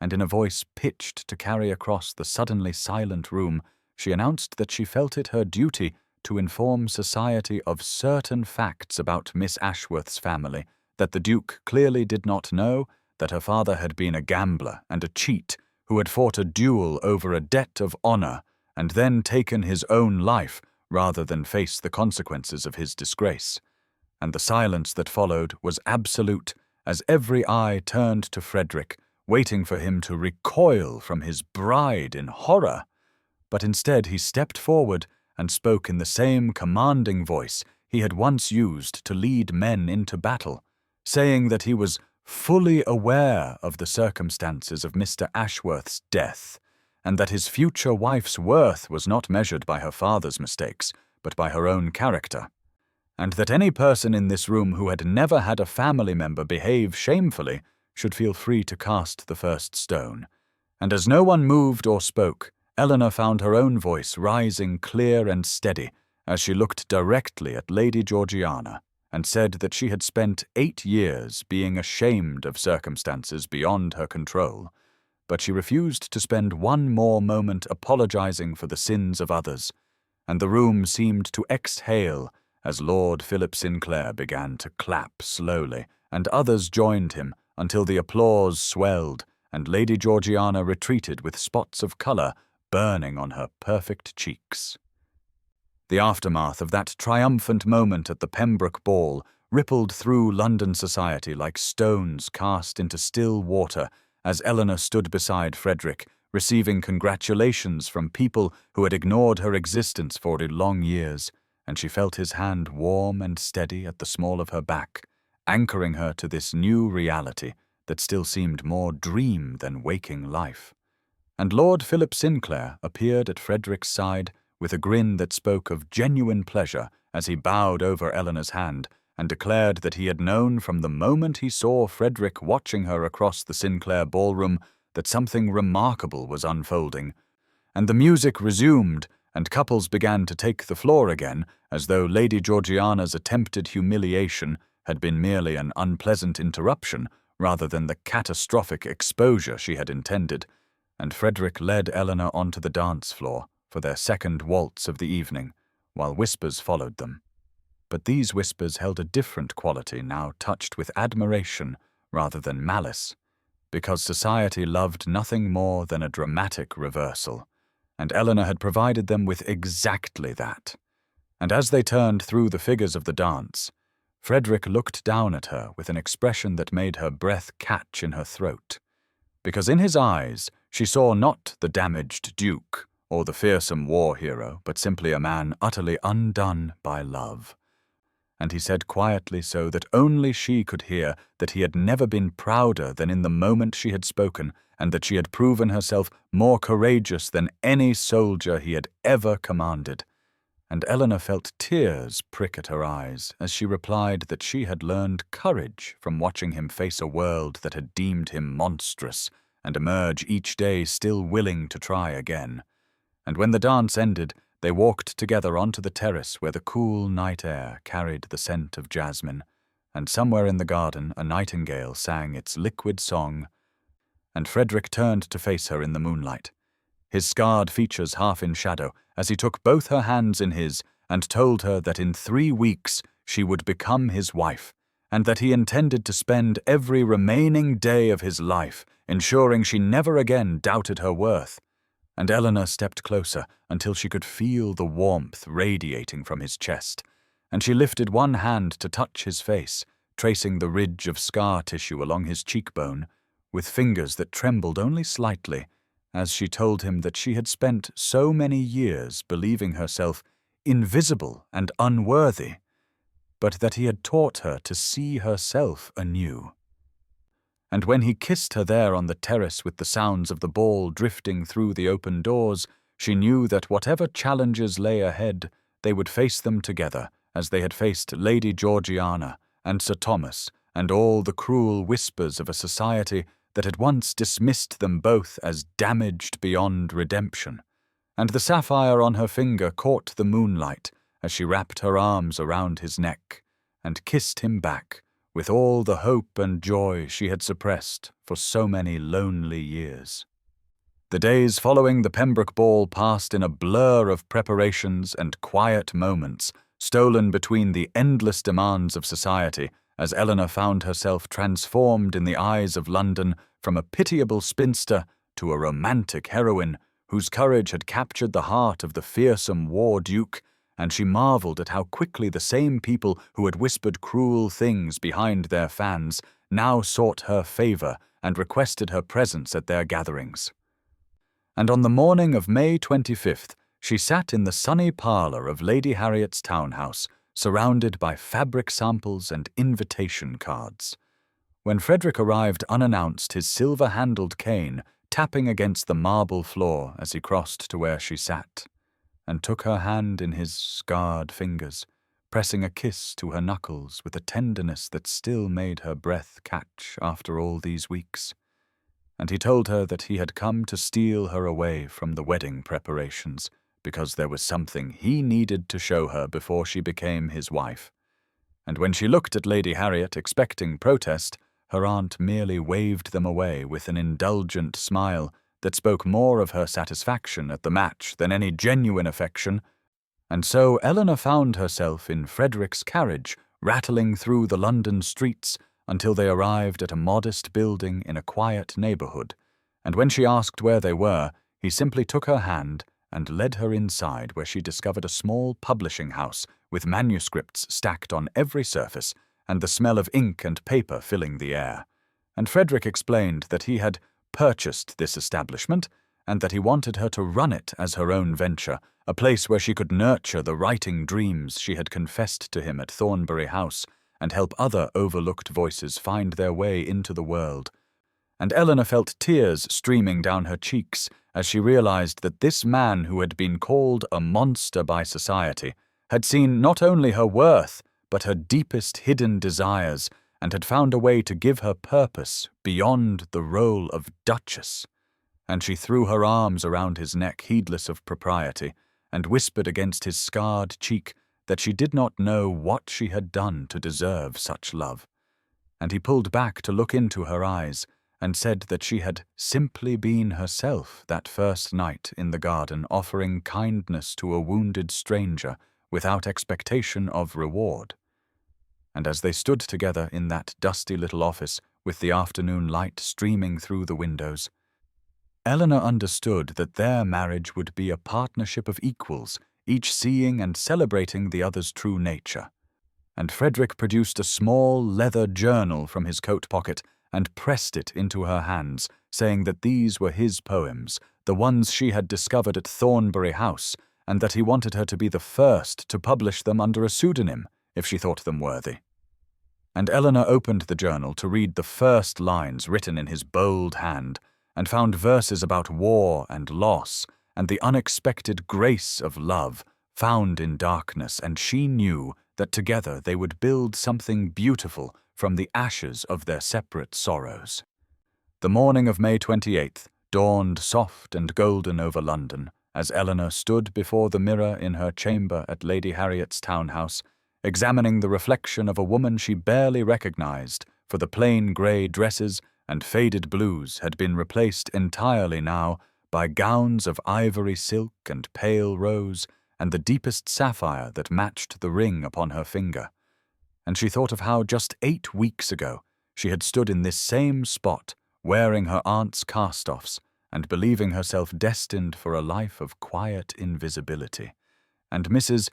And in a voice pitched to carry across the suddenly silent room, she announced that she felt it her duty to inform society of certain facts about Miss Ashworth's family that the Duke clearly did not know, that her father had been a gambler and a cheat who had fought a duel over a debt of honor and then taken his own life rather than face the consequences of his disgrace. And the silence that followed was absolute, as every eye turned to Frederick, waiting for him to recoil from his bride in horror. But instead he stepped forward and spoke in the same commanding voice he had once used to lead men into battle, saying that he was fully aware of the circumstances of Mr. Ashworth's death, and that his future wife's worth was not measured by her father's mistakes, but by her own character, and that any person in this room who had never had a family member behave shamefully should feel free to cast the first stone. And as no one moved or spoke, Eleanor found her own voice rising clear and steady as she looked directly at Lady Georgiana and said that she had spent 8 years being ashamed of circumstances beyond her control, but she refused to spend one more moment apologizing for the sins of others, and the room seemed to exhale as Lord Philip Sinclair began to clap slowly, and others joined him until the applause swelled, and Lady Georgiana retreated with spots of colour burning on her perfect cheeks. The aftermath of that triumphant moment at the Pembroke ball rippled through London society like stones cast into still water as Eleanor stood beside Frederick, receiving congratulations from people who had ignored her existence for long years, and she felt his hand warm and steady at the small of her back, anchoring her to this new reality that still seemed more dream than waking life. And Lord Philip Sinclair appeared at Frederick's side with a grin that spoke of genuine pleasure as he bowed over Eleanor's hand and declared that he had known from the moment he saw Frederick watching her across the Sinclair ballroom that something remarkable was unfolding. And the music resumed, and couples began to take the floor again, as though Lady Georgiana's attempted humiliation had been merely an unpleasant interruption rather than the catastrophic exposure she had intended, and Frederick led Eleanor onto the dance floor for their second waltz of the evening, while whispers followed them. But these whispers held a different quality now touched with admiration rather than malice, because society loved nothing more than a dramatic reversal, and Eleanor had provided them with exactly that. And as they turned through the figures of the dance, Frederick looked down at her with an expression that made her breath catch in her throat, because in his eyes she saw not the damaged duke or the fearsome war hero, but simply a man utterly undone by love. And he said quietly, so that only she could hear, that he had never been prouder than in the moment she had spoken, and that she had proven herself more courageous than any soldier he had ever commanded. And Eleanor felt tears prick at her eyes as she replied that she had learned courage from watching him face a world that had deemed him monstrous, and emerge each day still willing to try again. And when the dance ended, they walked together onto the terrace where the cool night air carried the scent of jasmine, and somewhere in the garden a nightingale sang its liquid song, and Frederick turned to face her in the moonlight, his scarred features half in shadow, as he took both her hands in his and told her that in 3 weeks she would become his wife, and that he intended to spend every remaining day of his life ensuring she never again doubted her worth. And Eleanor stepped closer until she could feel the warmth radiating from his chest, and she lifted one hand to touch his face, tracing the ridge of scar tissue along his cheekbone, with fingers that trembled only slightly, as she told him that she had spent so many years believing herself invisible and unworthy, but that he had taught her to see herself anew. And when he kissed her there on the terrace with the sounds of the ball drifting through the open doors, she knew that whatever challenges lay ahead, they would face them together, as they had faced Lady Georgiana and Sir Thomas, and all the cruel whispers of a society that had once dismissed them both as damaged beyond redemption. And the sapphire on her finger caught the moonlight as she wrapped her arms around his neck and kissed him back, with all the hope and joy she had suppressed for so many lonely years. The days following the Pembroke ball passed in a blur of preparations and quiet moments, stolen between the endless demands of society, as Eleanor found herself transformed in the eyes of London from a pitiable spinster to a romantic heroine whose courage had captured the heart of the fearsome war duke, and she marveled at how quickly the same people who had whispered cruel things behind their fans now sought her favor and requested her presence at their gatherings. And on the morning of May 25th, she sat in the sunny parlor of Lady Harriet's townhouse, surrounded by fabric samples and invitation cards. When Frederick arrived unannounced, his silver-handled cane tapping against the marble floor as he crossed to where she sat, and took her hand in his scarred fingers, pressing a kiss to her knuckles with a tenderness that still made her breath catch after all these weeks. And he told her that he had come to steal her away from the wedding preparations, because there was something he needed to show her before she became his wife. And when she looked at Lady Harriet expecting protest, her aunt merely waved them away with an indulgent smile that spoke more of her satisfaction at the match than any genuine affection, And so Eleanor found herself in Frederick's carriage, rattling through the London streets until they arrived at a modest building in a quiet neighbourhood, and when she asked where they were, he simply took her hand and led her inside, where she discovered a small publishing house with manuscripts stacked on every surface and the smell of ink and paper filling the air. And Frederick explained that he had purchased this establishment and that he wanted her to run it as her own venture, a place where she could nurture the writing dreams she had confessed to him at Thornbury House and help other overlooked voices find their way into the world. And Eleanor felt tears streaming down her cheeks as she realized that this man who had been called a monster by society had seen not only her worth but her deepest hidden desires and had found a way to give her purpose beyond the role of Duchess. And she threw her arms around his neck, heedless of propriety, and whispered against his scarred cheek that she did not know what she had done to deserve such love. And he pulled back to look into her eyes and said that she had simply been herself that first night in the garden, offering kindness to a wounded stranger without expectation of reward. And as they stood together in that dusty little office with the afternoon light streaming through the windows, Eleanor understood that their marriage would be a partnership of equals, each seeing and celebrating the other's true nature. And Frederick produced a small leather journal from his coat pocket and pressed it into her hands, saying that these were his poems, the ones she had discovered at Thornbury House, and that he wanted her to be the first to publish them under a pseudonym, if she thought them worthy. And Eleanor opened the journal to read the first lines written in his bold hand, and found verses about war and loss, and the unexpected grace of love found in darkness, and she knew that together they would build something beautiful from the ashes of their separate sorrows. The morning of May 28th dawned soft and golden over London, as Eleanor stood before the mirror in her chamber at Lady Harriet's townhouse, examining the reflection of a woman she barely recognized, for the plain grey dresses and faded blues had been replaced entirely now by gowns of ivory silk and pale rose and the deepest sapphire that matched the ring upon her finger. And she thought of how just 8 weeks ago she had stood in this same spot, wearing her aunt's cast-offs and believing herself destined for a life of quiet invisibility. And Mrs.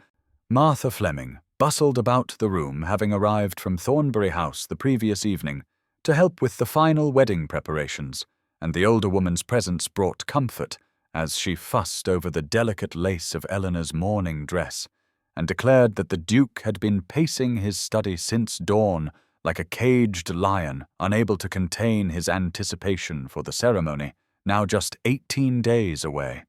Martha Fleming bustled about the room, having arrived from Thornbury House the previous evening to help with the final wedding preparations, and the older woman's presence brought comfort as she fussed over the delicate lace of Eleanor's mourning dress, and declared that the Duke had been pacing his study since dawn like a caged lion, unable to contain his anticipation for the ceremony, now just 18 days away.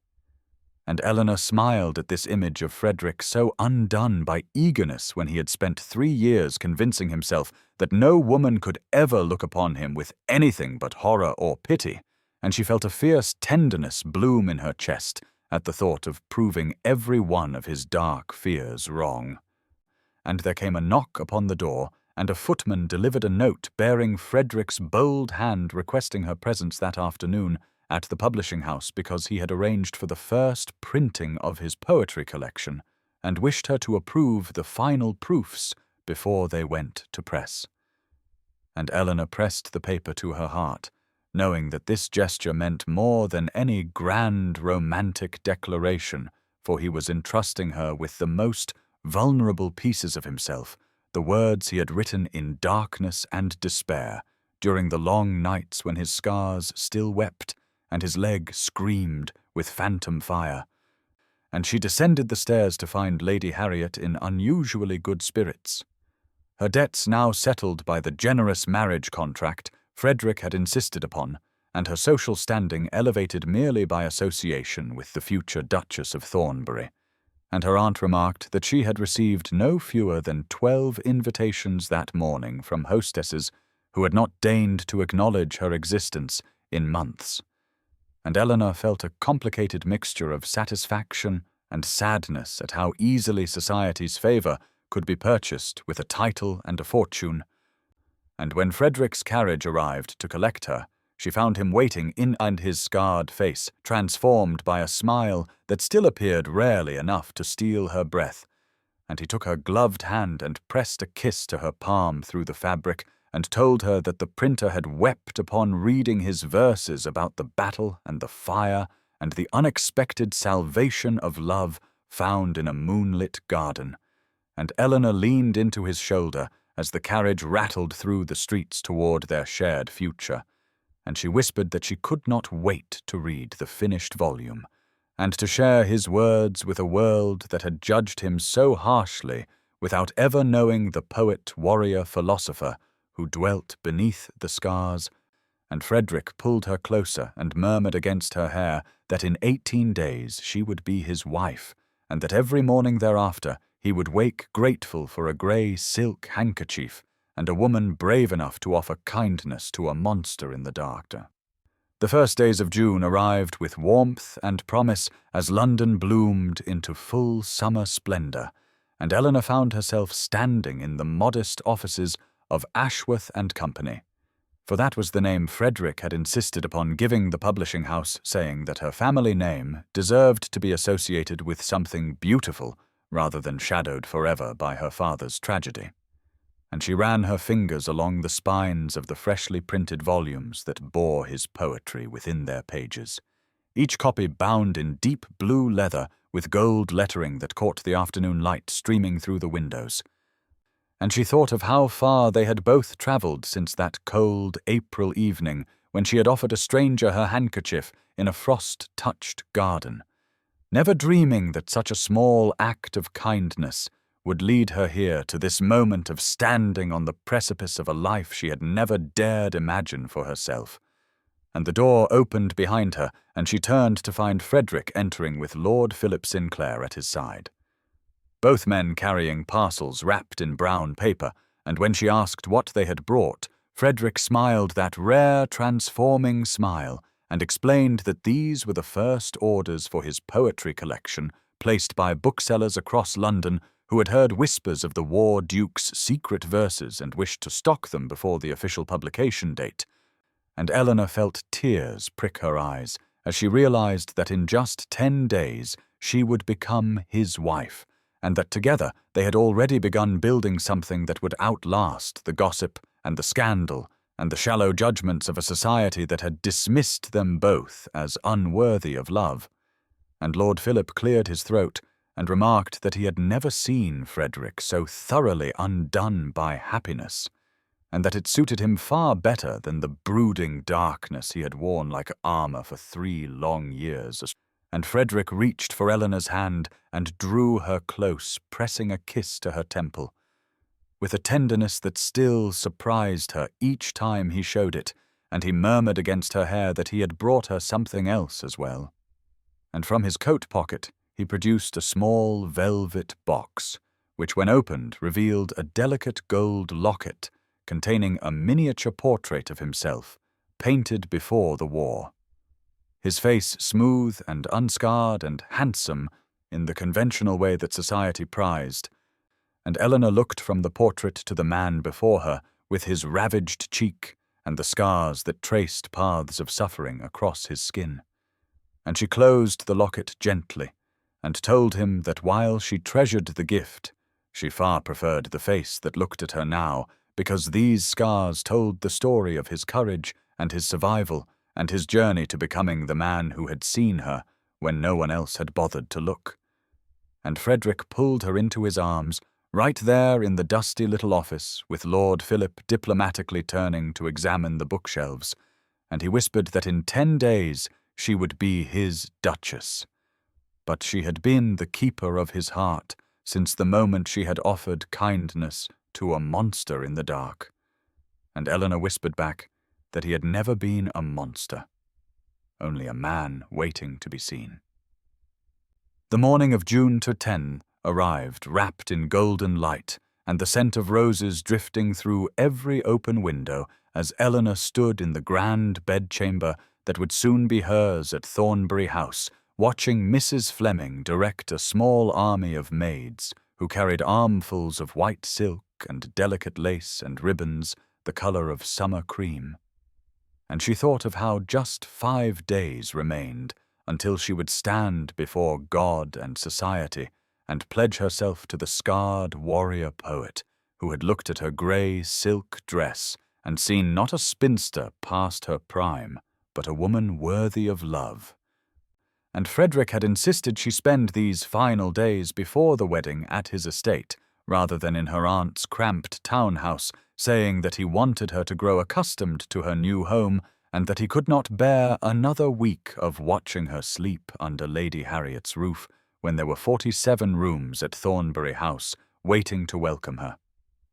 And Eleanor smiled at this image of Frederick, so undone by eagerness when he had spent 3 years convincing himself that no woman could ever look upon him with anything but horror or pity, and she felt a fierce tenderness bloom in her chest at the thought of proving every one of his dark fears wrong. And there came a knock upon the door, and a footman delivered a note bearing Frederick's bold hand requesting her presence that afternoon at the publishing house because he had arranged for the first printing of his poetry collection, and wished her to approve the final proofs before they went to press. And Eleanor pressed the paper to her heart, knowing that this gesture meant more than any grand romantic declaration, for he was entrusting her with the most vulnerable pieces of himself, the words he had written in darkness and despair, during the long nights when his scars still wept and his leg screamed with phantom fire. And she descended the stairs to find Lady Harriet in unusually good spirits. Her debts now settled by the generous marriage contract Frederick had insisted upon, and her social standing elevated merely by association with the future Duchess of Thornbury, and her aunt remarked that she had received no fewer than 12 invitations that morning from hostesses who had not deigned to acknowledge her existence in months. And Eleanor felt a complicated mixture of satisfaction and sadness at how easily society's favour could be purchased with a title and a fortune. And when Frederick's carriage arrived to collect her, she found him waiting in, and his scarred face transformed by a smile that still appeared rarely enough to steal her breath. And he took her gloved hand and pressed a kiss to her palm through the fabric, and told her that the printer had wept upon reading his verses about the battle and the fire and the unexpected salvation of love found in a moonlit garden. And Eleanor leaned into his shoulder as the carriage rattled through the streets toward their shared future, and she whispered that she could not wait to read the finished volume, and to share his words with a world that had judged him so harshly without ever knowing the poet, warrior, philosopher who dwelt beneath the scars. And Frederick pulled her closer and murmured against her hair that in 18 days she would be his wife, and that every morning thereafter he would wake grateful for a grey silk handkerchief and a woman brave enough to offer kindness to a monster in the dark. The first days of June arrived with warmth and promise as London bloomed into full summer splendour, and Eleanor found herself standing in the modest offices of Ashworth and Company. For that was the name Frederick had insisted upon giving the publishing house, saying that her family name deserved to be associated with something beautiful rather than shadowed forever by her father's tragedy. And she ran her fingers along the spines of the freshly printed volumes that bore his poetry within their pages, each copy bound in deep blue leather with gold lettering that caught the afternoon light streaming through the windows. And she thought of how far they had both travelled since that cold April evening when she had offered a stranger her handkerchief in a frost-touched garden, never dreaming that such a small act of kindness would lead her here to this moment of standing on the precipice of a life she had never dared imagine for herself. And the door opened behind her, and she turned to find Frederick entering with Lord Philip Sinclair at his side, both men carrying parcels wrapped in brown paper, and when she asked what they had brought, Frederick smiled that rare transforming smile and explained that these were the first orders for his poetry collection placed by booksellers across London who had heard whispers of the War Duke's secret verses and wished to stock them before the official publication date. And Eleanor felt tears prick her eyes as she realized that in just 10 days she would become his wife, and that together they had already begun building something that would outlast the gossip and the scandal and the shallow judgments of a society that had dismissed them both as unworthy of love. And Lord Philip cleared his throat and remarked that he had never seen Frederick so thoroughly undone by happiness, and that it suited him far better than the brooding darkness he had worn like armour for 3 long years. And Frederick reached for Eleanor's hand and drew her close, pressing a kiss to her temple, with a tenderness that still surprised her each time he showed it, and he murmured against her hair that he had brought her something else as well. And from his coat pocket he produced a small velvet box, which when opened revealed a delicate gold locket containing a miniature portrait of himself, painted before the war. His face smooth and unscarred and handsome in the conventional way that society prized, and Eleanor looked from the portrait to the man before her with his ravaged cheek and the scars that traced paths of suffering across his skin. And she closed the locket gently and told him that while she treasured the gift, she far preferred the face that looked at her now, because these scars told the story of his courage and his survival and his journey to becoming the man who had seen her when no one else had bothered to look. And Frederick pulled her into his arms, right there in the dusty little office, with Lord Philip diplomatically turning to examine the bookshelves, and he whispered that in 10 days she would be his Duchess. But she had been the keeper of his heart since the moment she had offered kindness to a monster in the dark. And Eleanor whispered back that he had never been a monster, only a man waiting to be seen. The morning of June 10 arrived wrapped in golden light, and the scent of roses drifting through every open window as Eleanor stood in the grand bedchamber that would soon be hers at Thornbury House, watching Mrs. Fleming direct a small army of maids who carried armfuls of white silk and delicate lace and ribbons the colour of summer cream. and she thought of how just 5 days remained until she would stand before God and society and pledge herself to the scarred warrior poet who had looked at her grey silk dress and seen not a spinster past her prime, but a woman worthy of love. And Frederick had insisted she spend these final days before the wedding at his estate, rather than in her aunt's cramped townhouse, saying that he wanted her to grow accustomed to her new home and that he could not bear another week of watching her sleep under Lady Harriet's roof when there were 47 rooms at Thornbury House waiting to welcome her.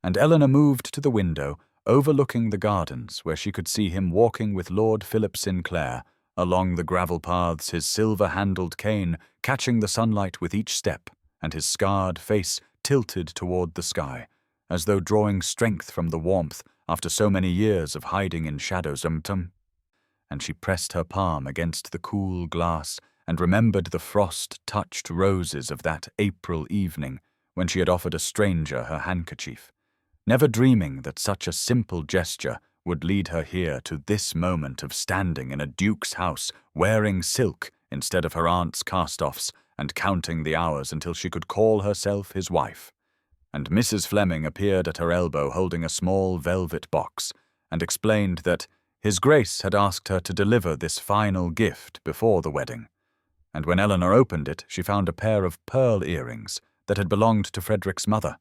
And Eleanor moved to the window overlooking the gardens where she could see him walking with Lord Philip Sinclair along the gravel paths, his silver-handled cane catching the sunlight with each step, and his scarred face tilted toward the sky, as though drawing strength from the warmth after so many years of hiding in shadows. And she pressed her palm against the cool glass and remembered the frost-touched roses of that April evening when she had offered a stranger her handkerchief, never dreaming that such a simple gesture would lead her here to this moment of standing in a duke's house wearing silk instead of her aunt's cast-offs and counting the hours until she could call herself his wife. And Mrs. Fleming appeared at her elbow holding a small velvet box and explained that His Grace had asked her to deliver this final gift before the wedding. And when Eleanor opened it, she found a pair of pearl earrings that had belonged to Frederick's mother,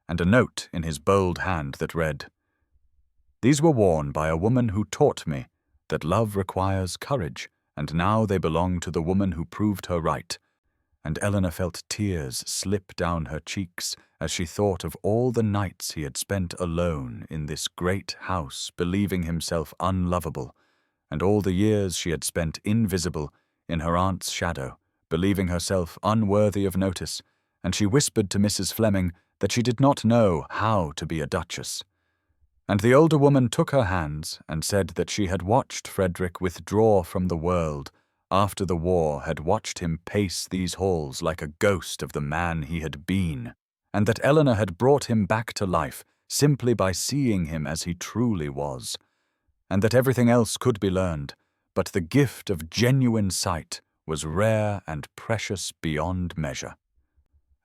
and a note in his bold hand that read, "These were worn by a woman who taught me that love requires courage, and now they belong to the woman who proved her right." And Eleanor felt tears slip down her cheeks as she thought of all the nights he had spent alone in this great house believing himself unlovable, and all the years she had spent invisible in her aunt's shadow, believing herself unworthy of notice, and she whispered to Mrs. Fleming that she did not know how to be a duchess. And the older woman took her hands and said that she had watched Frederick withdraw from the world after the war, had watched him pace these halls like a ghost of the man he had been, and that Eleanor had brought him back to life simply by seeing him as he truly was, and that everything else could be learned, but the gift of genuine sight was rare and precious beyond measure.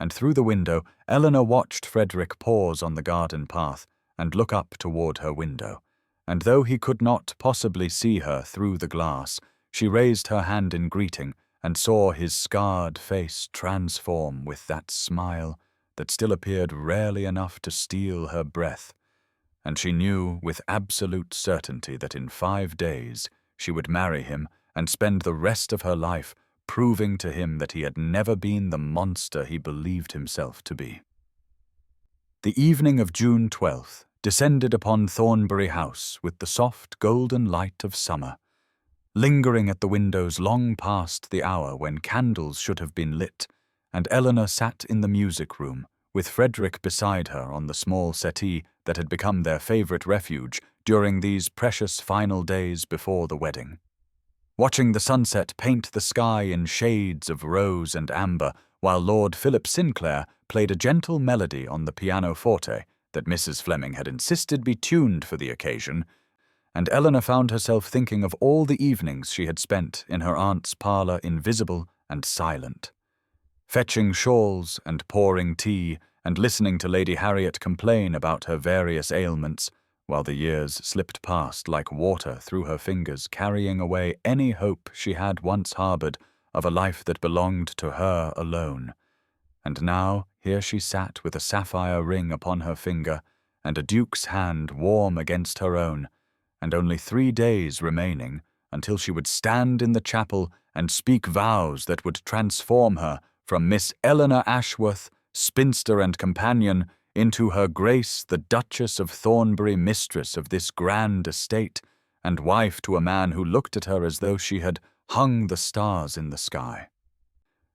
And through the window, Eleanor watched Frederick pause on the garden path and look up toward her window, and though he could not possibly see her through the glass, she raised her hand in greeting and saw his scarred face transform with that smile that still appeared rarely enough to steal her breath, and she knew with absolute certainty that in 5 days she would marry him and spend the rest of her life proving to him that he had never been the monster he believed himself to be. The evening of June 12th descended upon Thornbury House with the soft golden light of summer, lingering at the windows long past the hour when candles should have been lit, and Eleanor sat in the music-room, with Frederick beside her on the small settee that had become their favourite refuge during these precious final days before the wedding, watching the sunset paint the sky in shades of rose and amber, while Lord Philip Sinclair played a gentle melody on the pianoforte that Mrs. Fleming had insisted be tuned for the occasion, and Eleanor found herself thinking of all the evenings she had spent in her aunt's parlour invisible and silent, fetching shawls and pouring tea and listening to Lady Harriet complain about her various ailments, while the years slipped past like water through her fingers, carrying away any hope she had once harboured of a life that belonged to her alone. And now here she sat with a sapphire ring upon her finger and a duke's hand warm against her own, and only 3 days remaining until she would stand in the chapel and speak vows that would transform her from Miss Eleanor Ashworth, spinster and companion, into Her Grace the Duchess of Thornbury, mistress of this grand estate, and wife to a man who looked at her as though she had hung the stars in the sky.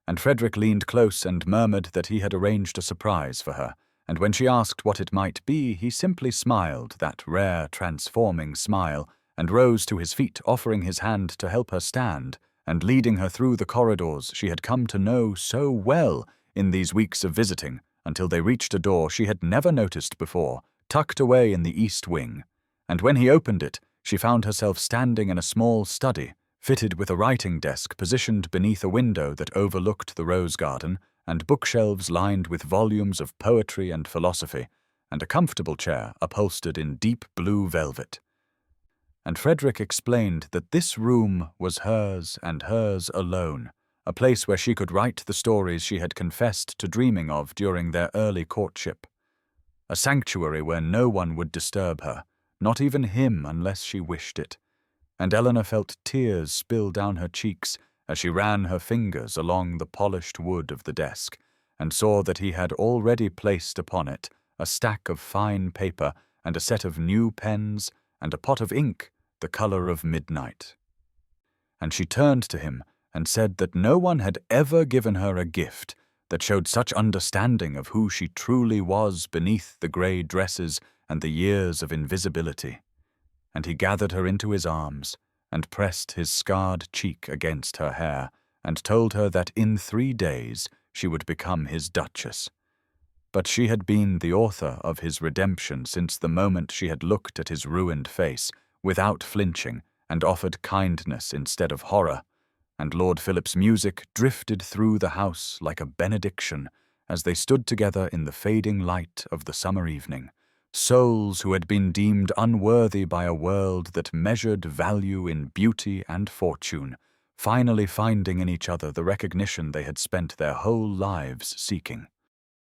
And Frederick leaned close and murmured that he had arranged a surprise for her, and when she asked what it might be, he simply smiled that rare, transforming smile, and rose to his feet, offering his hand to help her stand, and leading her through the corridors she had come to know so well in these weeks of visiting, until they reached a door she had never noticed before, tucked away in the east wing. And when he opened it, she found herself standing in a small study, fitted with a writing desk positioned beneath a window that overlooked the rose garden, and bookshelves lined with volumes of poetry and philosophy, and a comfortable chair upholstered in deep blue velvet. And Frederick explained that this room was hers and hers alone, a place where she could write the stories she had confessed to dreaming of during their early courtship. A sanctuary where no one would disturb her, not even him unless she wished it. And Eleanor felt tears spill down her cheeks as she ran her fingers along the polished wood of the desk, and saw that he had already placed upon it a stack of fine paper and a set of new pens and a pot of ink the color of midnight. And she turned to him and said that no one had ever given her a gift that showed such understanding of who she truly was beneath the grey dresses and the years of invisibility. And he gathered her into his arms and pressed his scarred cheek against her hair and told her that in 3 days she would become his duchess. But she had been the author of his redemption since the moment she had looked at his ruined face, without flinching, and offered kindness instead of horror, and Lord Philip's music drifted through the house like a benediction as they stood together in the fading light of the summer evening, souls who had been deemed unworthy by a world that measured value in beauty and fortune, finally finding in each other the recognition they had spent their whole lives seeking.